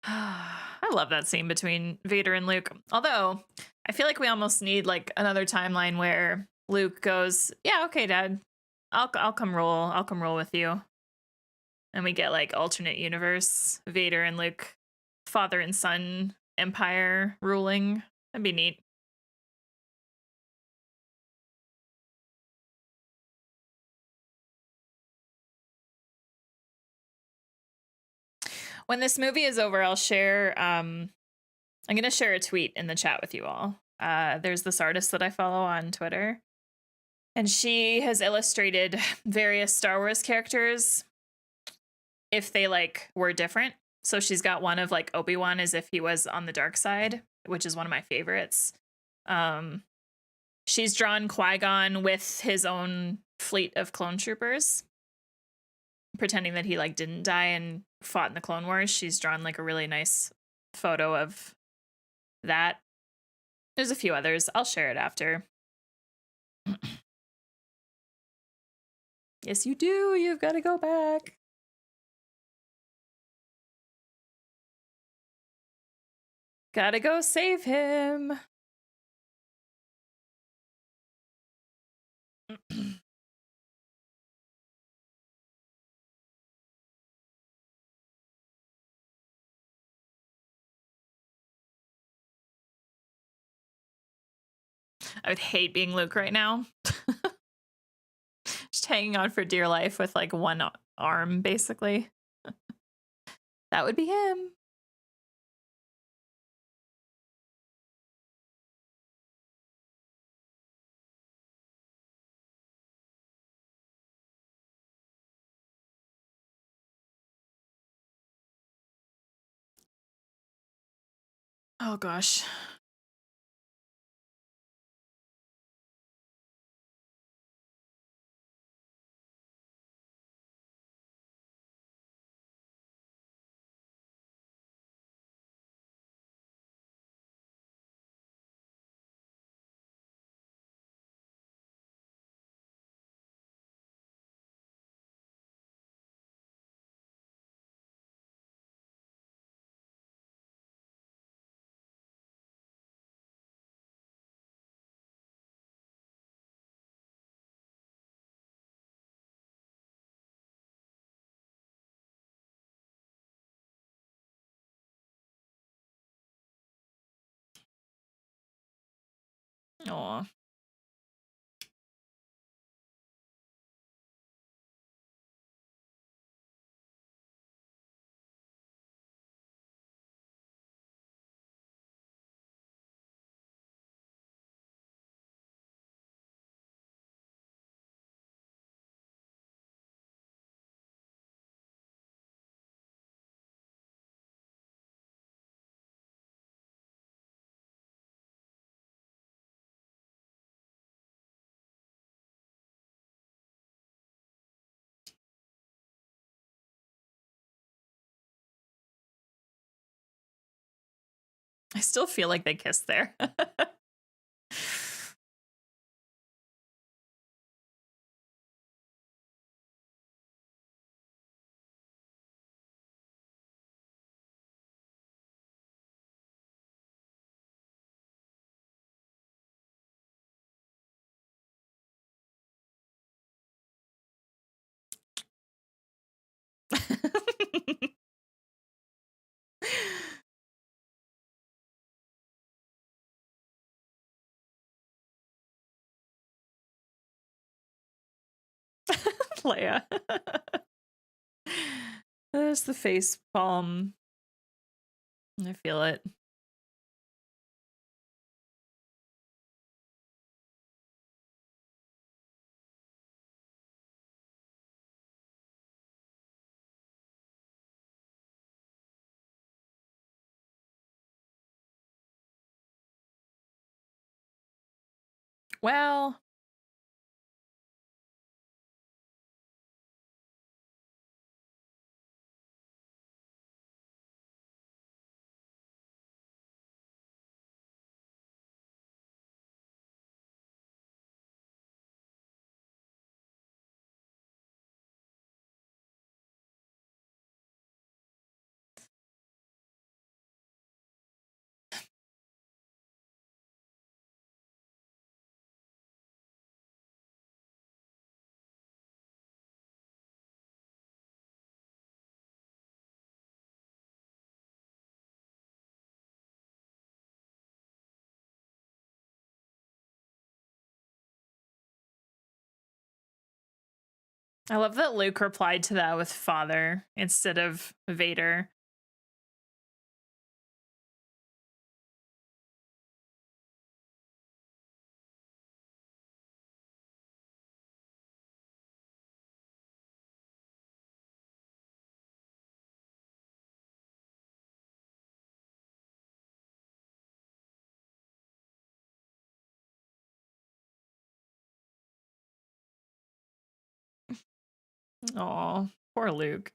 I love that scene between Vader and Luke. Although, I feel like we almost need like another timeline where Luke goes, "Yeah, okay, Dad. I'll come roll. I'll come roll with you." And we get like alternate universe Vader and Luke, father and son empire ruling. That'd be neat. When this movie is over, I'll share I'm gonna share a tweet in the chat with you all. There's this artist that I follow on Twitter, and she has illustrated various Star Wars characters if they like were different. So she's got one of like Obi-Wan as if he was on the dark side, which is one of my favorites. She's drawn Qui-Gon with his own fleet of clone troopers, pretending that he like didn't die and fought in the Clone Wars. She's drawn like a really nice photo of that. There's a few others. I'll share it after. Yes, you do. You've got to go back. Gotta go save him. I would hate being Luke right now. Just hanging on for dear life with like one arm, basically. That would be him. Oh gosh. Aw. I still feel like they kissed there. Leia. There's the face palm. I feel it. Well, I love that Luke replied to that with father instead of Vader. Aw. Poor Luke.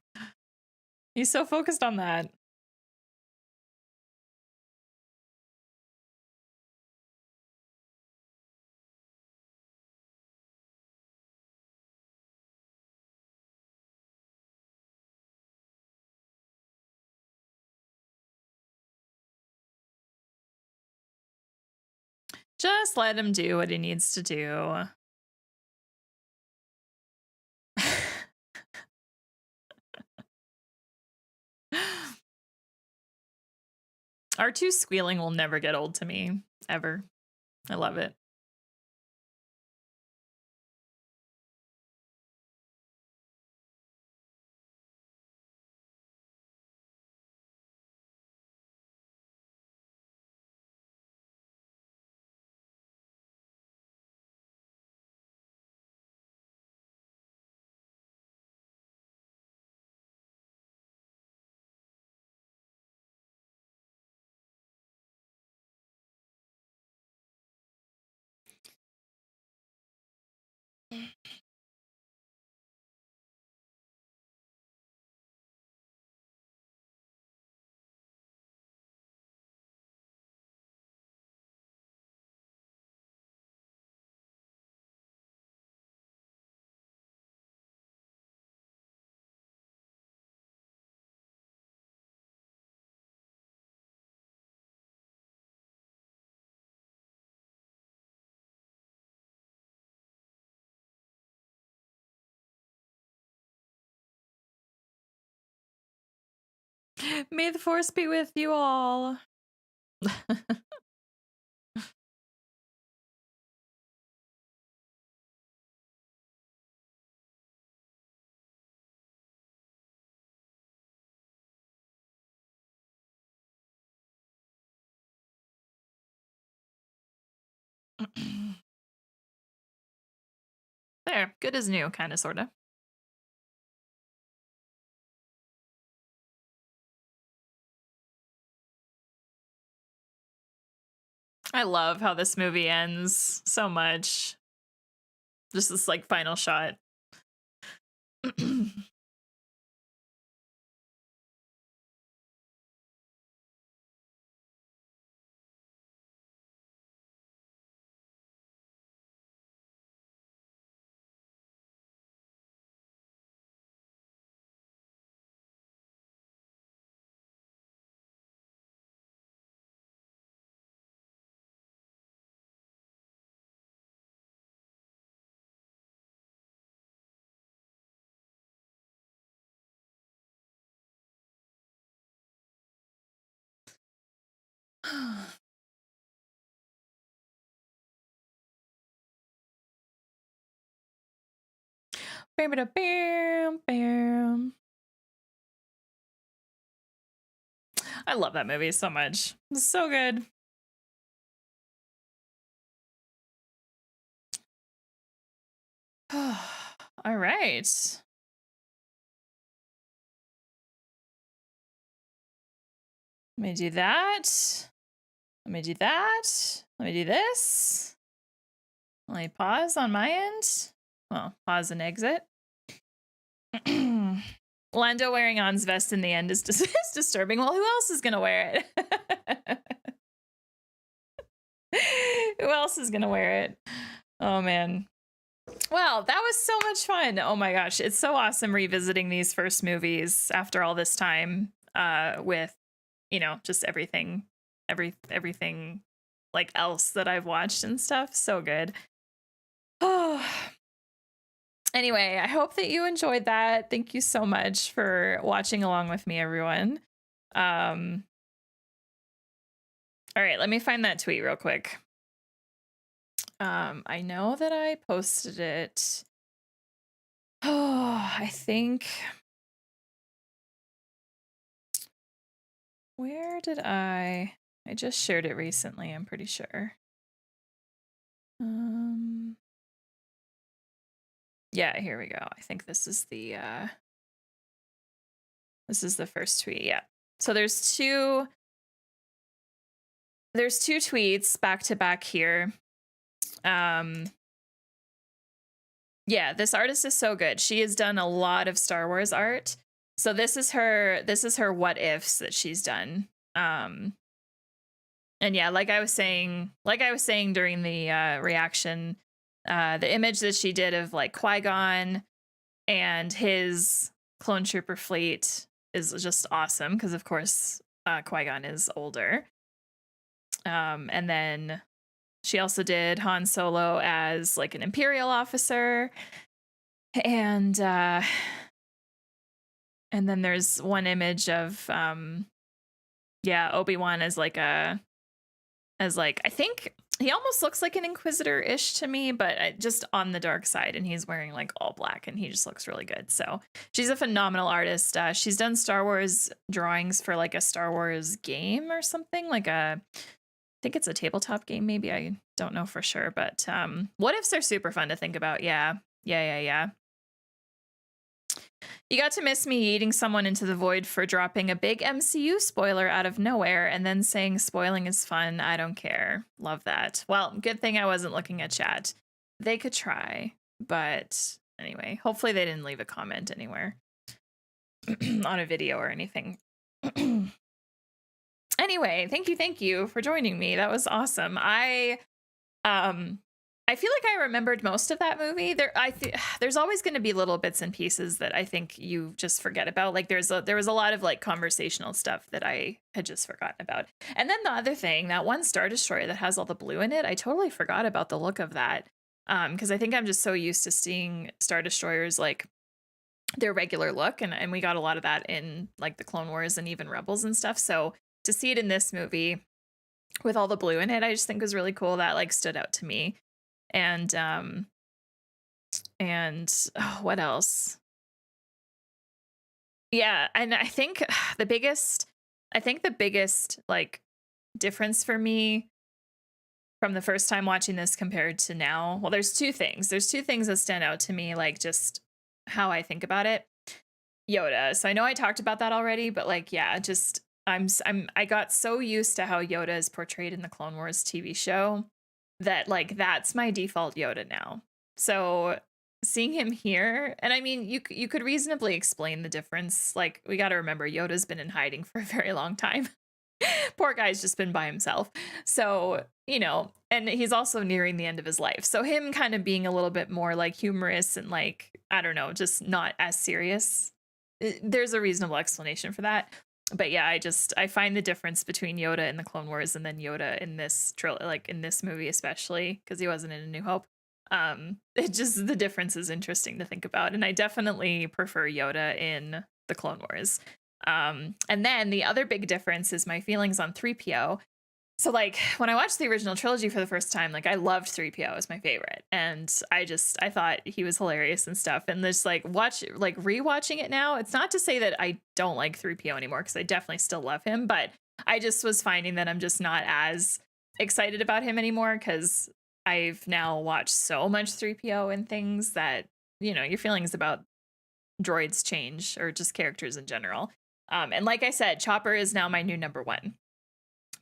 He's so focused on that. Just let him do what he needs to do. R2 squealing will never get old to me, ever. I love it. May the force be with you all. There, good as new, kind of, sort of. I love how this movie ends so much. Just this like final shot. Bam, bam, bam, bam. I love that movie so much. It's so good. All right. Let me do that. Let me do that. Let me do this. Let me pause on my end. Well, pause and exit. Lando wearing On's vest in the end is disturbing. Well, who else is going to wear it? Who else is going to wear it? Oh, man. Well, that was so much fun. Oh, my gosh. It's so awesome revisiting these first movies after all this time with, you know, just everything like else that I've watched and stuff. So good. Oh. Anyway, I hope that you enjoyed that. Thank you so much for watching along with me, everyone. All right, let me find that tweet real quick. I know that I posted it. Oh, I think. Where did I just shared it recently, I'm pretty sure. Yeah, here we go. I think this is the first tweet. Yeah. So there's two tweets back to back here. Yeah, this artist is so good. She has done a lot of Star Wars art. So this is her what ifs that she's done. And yeah, like I was saying during the reaction, the image that she did of like Qui-Gon and his clone trooper fleet is just awesome because of course Qui-Gon is older. And then she also did Han Solo as like an Imperial officer. And then there's one image of Obi-Wan as like I think he almost looks like an Inquisitor-ish to me, but just on the dark side, and he's wearing like all black and he just looks really good. So she's a phenomenal artist. She's done Star Wars drawings for like a Star Wars game or something, like I think it's a tabletop game, maybe. I don't know for sure, but what ifs are super fun to think about. Yeah. You got to miss me eating someone into the void for dropping a big MCU spoiler out of nowhere and then saying spoiling is fun. I don't care. Love that. Well, good thing I wasn't looking at chat. They could try, but anyway, hopefully they didn't leave a comment anywhere on a video or anything. Anyway, thank you for joining me. That was awesome. I feel like I remembered most of that movie. There's always going to be little bits and pieces that I think you just forget about. Like there was a lot of like conversational stuff that I had just forgotten about. And then the other thing, that one Star Destroyer that has all the blue in it, I totally forgot about the look of that. Because I think I'm just so used to seeing Star Destroyers like their regular look, and we got a lot of that in like the Clone Wars and even Rebels and stuff. So to see it in this movie with all the blue in it, I just think was really cool. That like stood out to me. And what else? Yeah, and I think the biggest like difference for me from the first time watching this compared to now, well, there's two things that stand out to me, like just how I think about it. Yoda. So I know I talked about that already, but like, yeah, just I got so used to how Yoda is portrayed in the Clone Wars TV show that like that's my default Yoda now. So seeing him here, and I mean you could reasonably explain the difference. Like we got to remember Yoda's been in hiding for a very long time. Poor guy's just been by himself. So, and he's also nearing the end of his life. So him kind of being a little bit more like humorous and like, I don't know, just not as serious. There's a reasonable explanation for that. But yeah, I find the difference between Yoda in the Clone Wars and then Yoda in this like in this movie, especially because he wasn't in A New Hope. The difference is interesting to think about, and I definitely prefer Yoda in the Clone Wars. And then the other big difference is my feelings on 3PO. So like when I watched the original trilogy for the first time, like I loved 3PO as my favorite. And I thought he was hilarious and stuff. And just like rewatching it now, it's not to say that I don't like 3PO anymore, because I definitely still love him, but I just was finding that I'm just not as excited about him anymore because I've now watched so much 3PO and things that, your feelings about droids change, or just characters in general. And like I said, Chopper is now my new number one.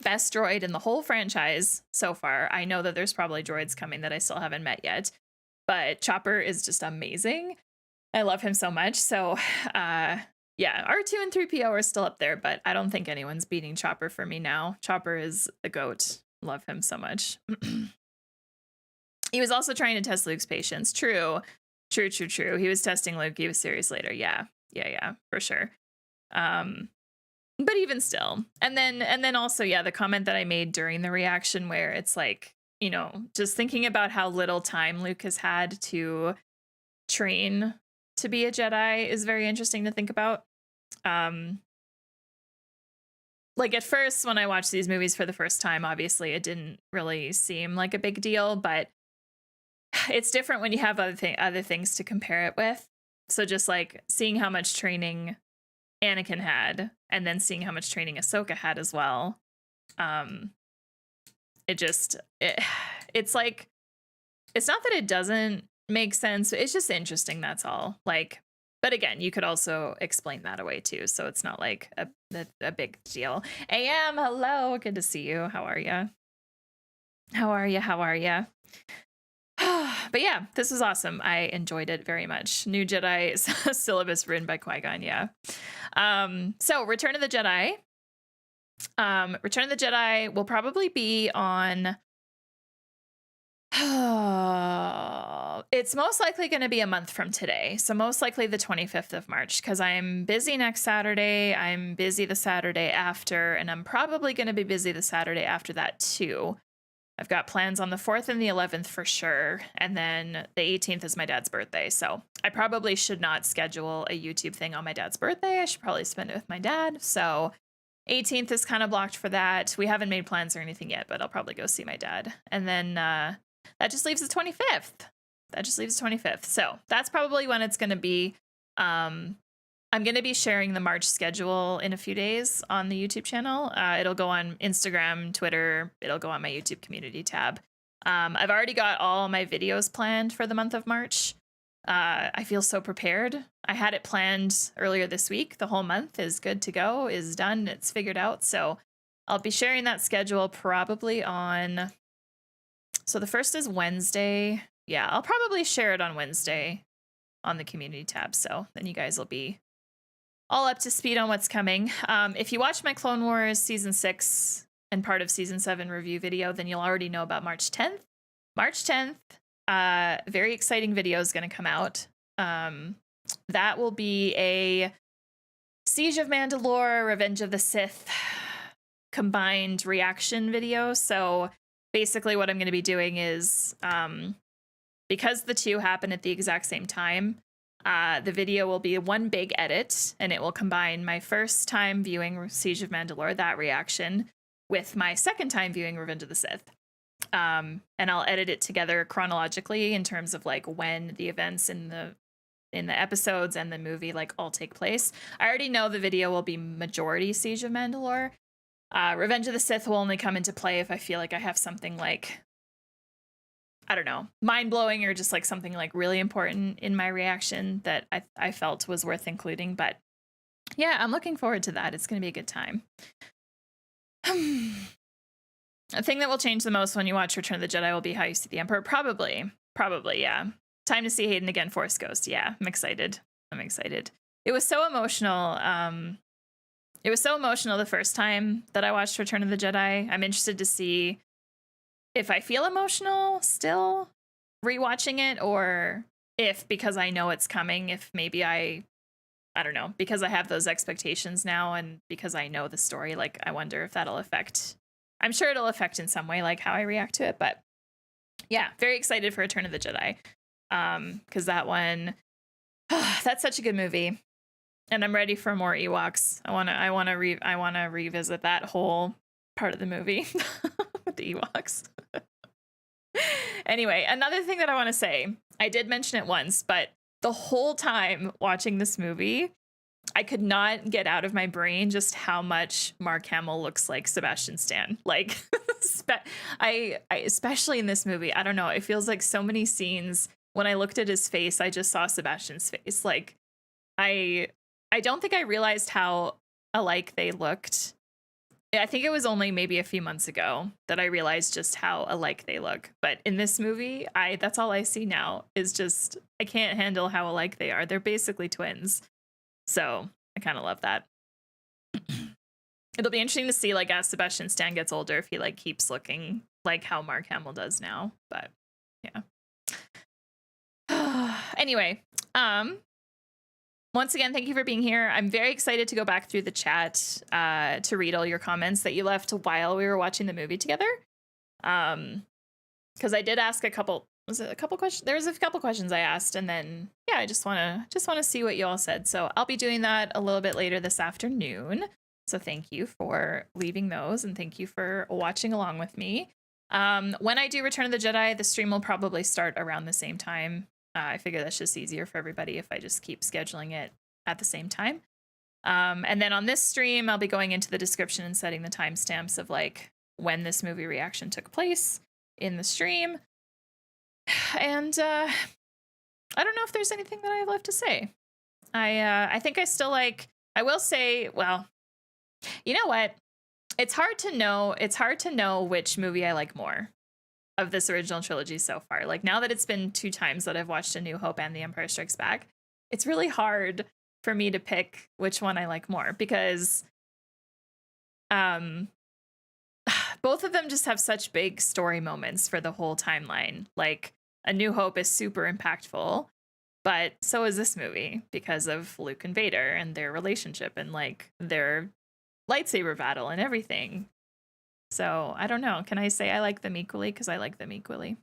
Best droid in the whole franchise so far. I know that there's probably droids coming that I still haven't met yet, but Chopper is just amazing. I love him so much. So, yeah, R2 and 3PO are still up there, but I don't think anyone's beating Chopper for me now. Chopper is the GOAT. Love him so much. He was also trying to test Luke's patience. True. He was testing Luke. He was serious later. Yeah, for sure. But even still, and then also, yeah, the comment that I made during the reaction where it's like, just thinking about how little time Luke has had to train to be a Jedi is very interesting to think about. Like at first, when I watched these movies for the first time, obviously it didn't really seem like a big deal, but it's different when you have other things to compare it with. So just like seeing how much training Anakin had, and then seeing how much training Ahsoka had as well. It's like, it's not that it doesn't make sense. It's just interesting. That's all. Like, but again, you could also explain that away too. So it's not like a big deal. AM, hello. Good to see you. How are you? But yeah, this was awesome. I enjoyed it very much. New Jedi syllabus written by Qui-Gon. Yeah. So Return of the Jedi. Return of the Jedi will probably be on. It's most likely going to be a month from today. So most likely the 25th of March, because I'm busy next Saturday. I'm busy the Saturday after, and I'm probably going to be busy the Saturday after that too. I've got plans on the 4th and the 11th for sure. And then the 18th is my dad's birthday. So I probably should not schedule a YouTube thing on my dad's birthday. I should probably spend it with my dad. So 18th is kind of blocked for that. We haven't made plans or anything yet, but I'll probably go see my dad. And then that just leaves the 25th. So that's probably when it's going to be. I'm going to be sharing the March schedule in a few days on the YouTube channel. It'll go on Instagram, Twitter. It'll go on my YouTube community tab. I've already got all my videos planned for the month of March. I feel so prepared. I had it planned earlier this week. The whole month is good to go, is done. It's figured out. So I'll be sharing that schedule probably on. So the first is Wednesday. Yeah, I'll probably share it on Wednesday on the community tab. So then you guys will be all up to speed on what's coming. If you watch my Clone Wars Season 6 and part of Season 7 review video, then you'll already know about March 10th. March 10th, very exciting video is going to come out. That will be a Siege of Mandalore, Revenge of the Sith combined reaction video. So basically what I'm going to be doing is, because the two happen at the exact same time, the video will be one big edit, and it will combine my first time viewing Siege of Mandalore, that reaction, with my second time viewing Revenge of the Sith. And I'll edit it together chronologically in terms of like when the events in the episodes and the movie like all take place. I already know the video will be majority Siege of Mandalore. Revenge of the Sith will only come into play if I feel like I have something like, I don't know, mind-blowing or just like something like really important in my reaction that I felt was worth including. But yeah, I'm looking forward to that. It's going to be a good time. A thing that will change the most when you watch Return of the Jedi will be how you see the Emperor. Probably, yeah. Time to see Hayden again, Force Ghost. Yeah, I'm excited. It was so emotional. It was so emotional the first time that I watched Return of the Jedi. I'm interested to see if I feel emotional still rewatching it, or if, because I know it's coming, if maybe I don't know, because I have those expectations now and because I know the story, like I wonder if that'll affect, I'm sure it'll affect in some way, like how I react to it. But yeah, very excited for Return of the Jedi. Because that one, that's such a good movie. And I'm ready for more Ewoks. I want to revisit that whole part of the movie with the Ewoks. Anyway, another thing that I want to say, I did mention it once, but the whole time watching this movie, I could not get out of my brain just how much Mark Hamill looks like Sebastian Stan. Like, I especially in this movie, I don't know, it feels like so many scenes when I looked at his face, I just saw Sebastian's face. Like, I don't think I realized how alike they looked. I think it was only maybe a few months ago that I realized just how alike they look. But in this movie, that's all I see now is just, I can't handle how alike they are. They're basically twins. So I kind of love that. It'll be interesting to see, like, as Sebastian Stan gets older, if he like keeps looking like how Mark Hamill does now. But yeah. Anyway, once again, thank you for being here. I'm very excited to go back through the chat to read all your comments that you left while we were watching the movie together. Because I did ask a couple questions? There was a couple questions I asked, and then yeah, I just want to see what you all said. So I'll be doing that a little bit later this afternoon. So thank you for leaving those, and thank you for watching along with me. When I do Return of the Jedi, the stream will probably start around the same time. I figure that's just easier for everybody if I just keep scheduling it at the same time. And then on this stream, I'll be going into the description and setting the timestamps of like when this movie reaction took place in the stream. And I don't know if there's anything that I have left to say. I think I still like, I will say, well, you know what? It's hard to know which movie I like more. of this original trilogy so far. Like, now that it's been 2 times that I've watched A New Hope and The Empire Strikes Back, it's really hard for me to pick which one I like more, because both of them just have such big story moments for the whole timeline. Like, A New Hope is super impactful, but so is this movie because of Luke and Vader and their relationship and like their lightsaber battle and everything. So I don't know. Can I say I like them equally? Because I like them equally.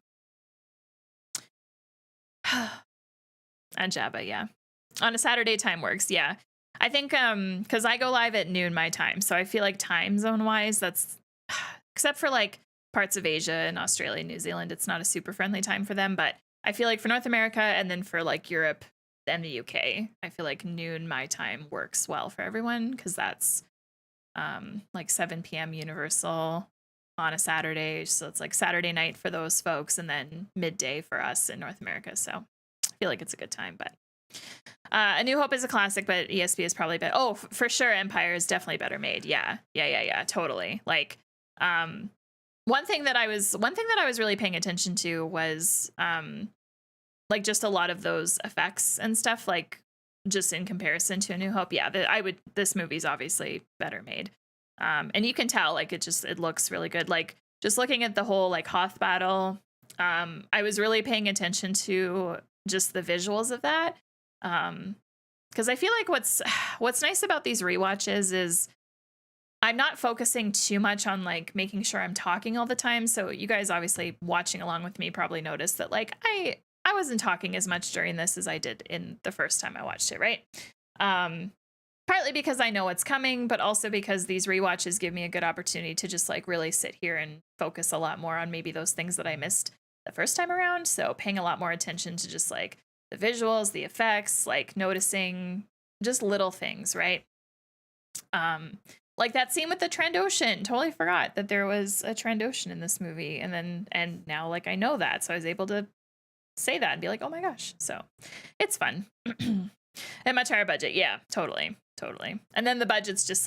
And Jabba, yeah. On a Saturday, time works, yeah. I think because I go live at noon my time, so I feel like time zone wise, that's except for like parts of Asia and Australia and New Zealand, it's not a super friendly time for them. But I feel like for North America and then for like Europe and the UK, I feel like noon my time works well for everyone, because that's like 7 p.m. Universal on a Saturday. So it's like Saturday night for those folks and then midday for us in North America. So I feel like it's a good time. But A New Hope is a classic, but ESB is probably better. Oh, for sure. Empire is definitely better made. Yeah. Totally. Like, one thing that I was really paying attention to was, like just a lot of those effects and stuff, like just in comparison to A New Hope. Yeah, this movie's obviously better made. And you can tell, like, it looks really good. Like, just looking at the whole like Hoth battle, I was really paying attention to just the visuals of that. Because I feel like what's nice about these rewatches is I'm not focusing too much on like making sure I'm talking all the time. So you guys obviously watching along with me probably noticed that like I wasn't talking as much during this as I did in the first time I watched it, right? Partly because I know what's coming, but also because these rewatches give me a good opportunity to just like really sit here and focus a lot more on maybe those things that I missed the first time around. So paying a lot more attention to just like the visuals, the effects, like noticing just little things, right? Like that scene with the Trandoshan. Totally forgot that there was a Trandoshan in this movie. And now like I know that. So I was able to say that and be like, oh my gosh. So it's fun. And much higher budget. Yeah, totally. And then the budget's just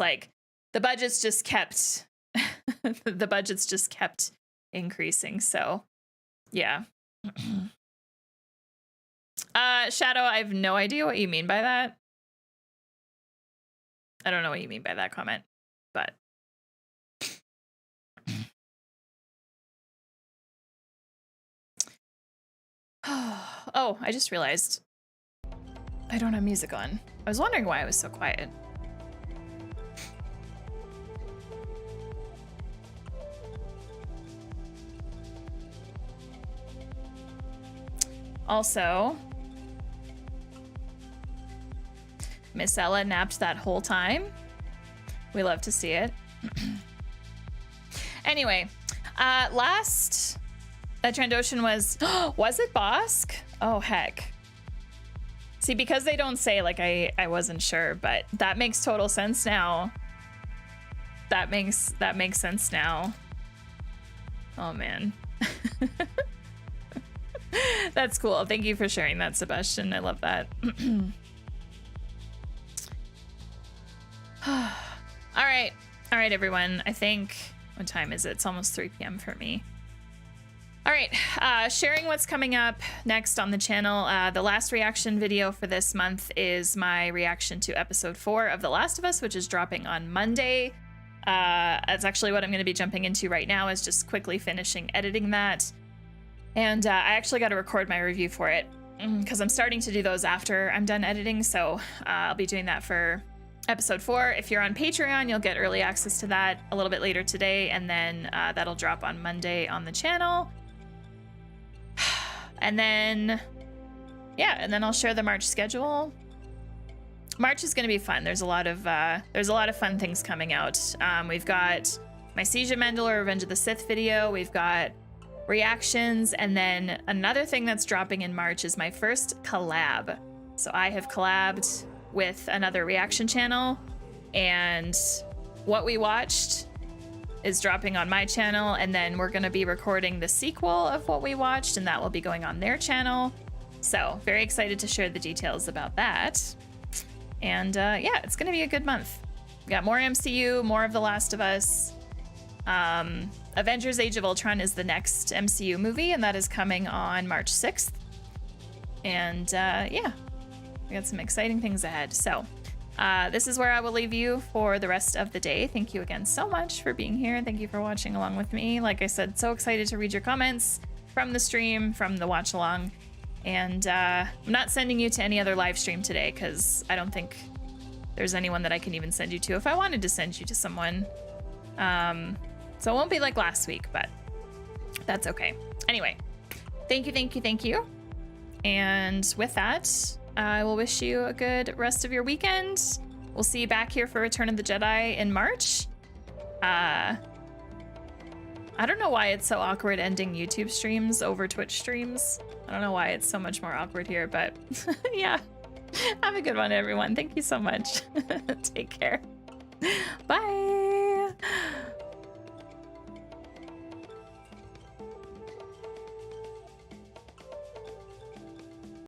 kept the budget's just kept increasing. So yeah. Shadow, I have no idea what you mean by that. I don't know what you mean by that comment, but oh, I just realized I don't have music on. I was wondering why I was so quiet. Also, Miss Ella napped that whole time. We love to see it. Anyway, last Trandoshan was it Bossk? Oh, heck. See, because they don't say, like, I wasn't sure, but that makes total sense now. That makes sense now. Oh, man. That's cool. Thank you for sharing that, Sebastian. I love that. All right, everyone. I think, what time is it? It's almost 3 p.m. for me. All right, sharing what's coming up next on the channel. The last reaction video for this month is my reaction to episode 4 of The Last of Us, which is dropping on Monday. That's actually what I'm going to be jumping into right now, is just quickly finishing editing that. And I actually got to record my review for it because I'm starting to do those after I'm done editing. So I'll be doing that for episode 4. If you're on Patreon, you'll get early access to that a little bit later today. And then that'll drop on Monday on the channel. And then, yeah, and then I'll share the March schedule. March is going to be fun. There's a lot of fun things coming out. We've got my Siege of Mandalore Revenge of the Sith video. We've got reactions, and then another thing that's dropping in March is my first collab. So I have collabed with another reaction channel, and what we watched is dropping on my channel, and then we're going to be recording the sequel of what we watched, and that will be going on their channel. So very excited to share the details about that. And yeah, it's going to be a good month. We got more MCU, more of The Last of Us. Avengers Age of Ultron is the next MCU movie, and that is coming on March 6th. And yeah, we got some exciting things ahead. So this is where I will leave you for the rest of the day. Thank you again so much for being here. Thank you for watching along with me. Like I said, so excited to read your comments from the stream, from the watch along. And I'm not sending you to any other live stream today because I don't think there's anyone that I can even send you to if I wanted to send you to someone. So it won't be like last week, but that's okay. Anyway, thank you. And with that, I will wish you a good rest of your weekend. We'll see you back here for Return of the Jedi in March. I don't know why it's so awkward ending YouTube streams over Twitch streams. I don't know why it's so much more awkward here, but yeah. Have a good one, everyone. Thank you so much. Take care.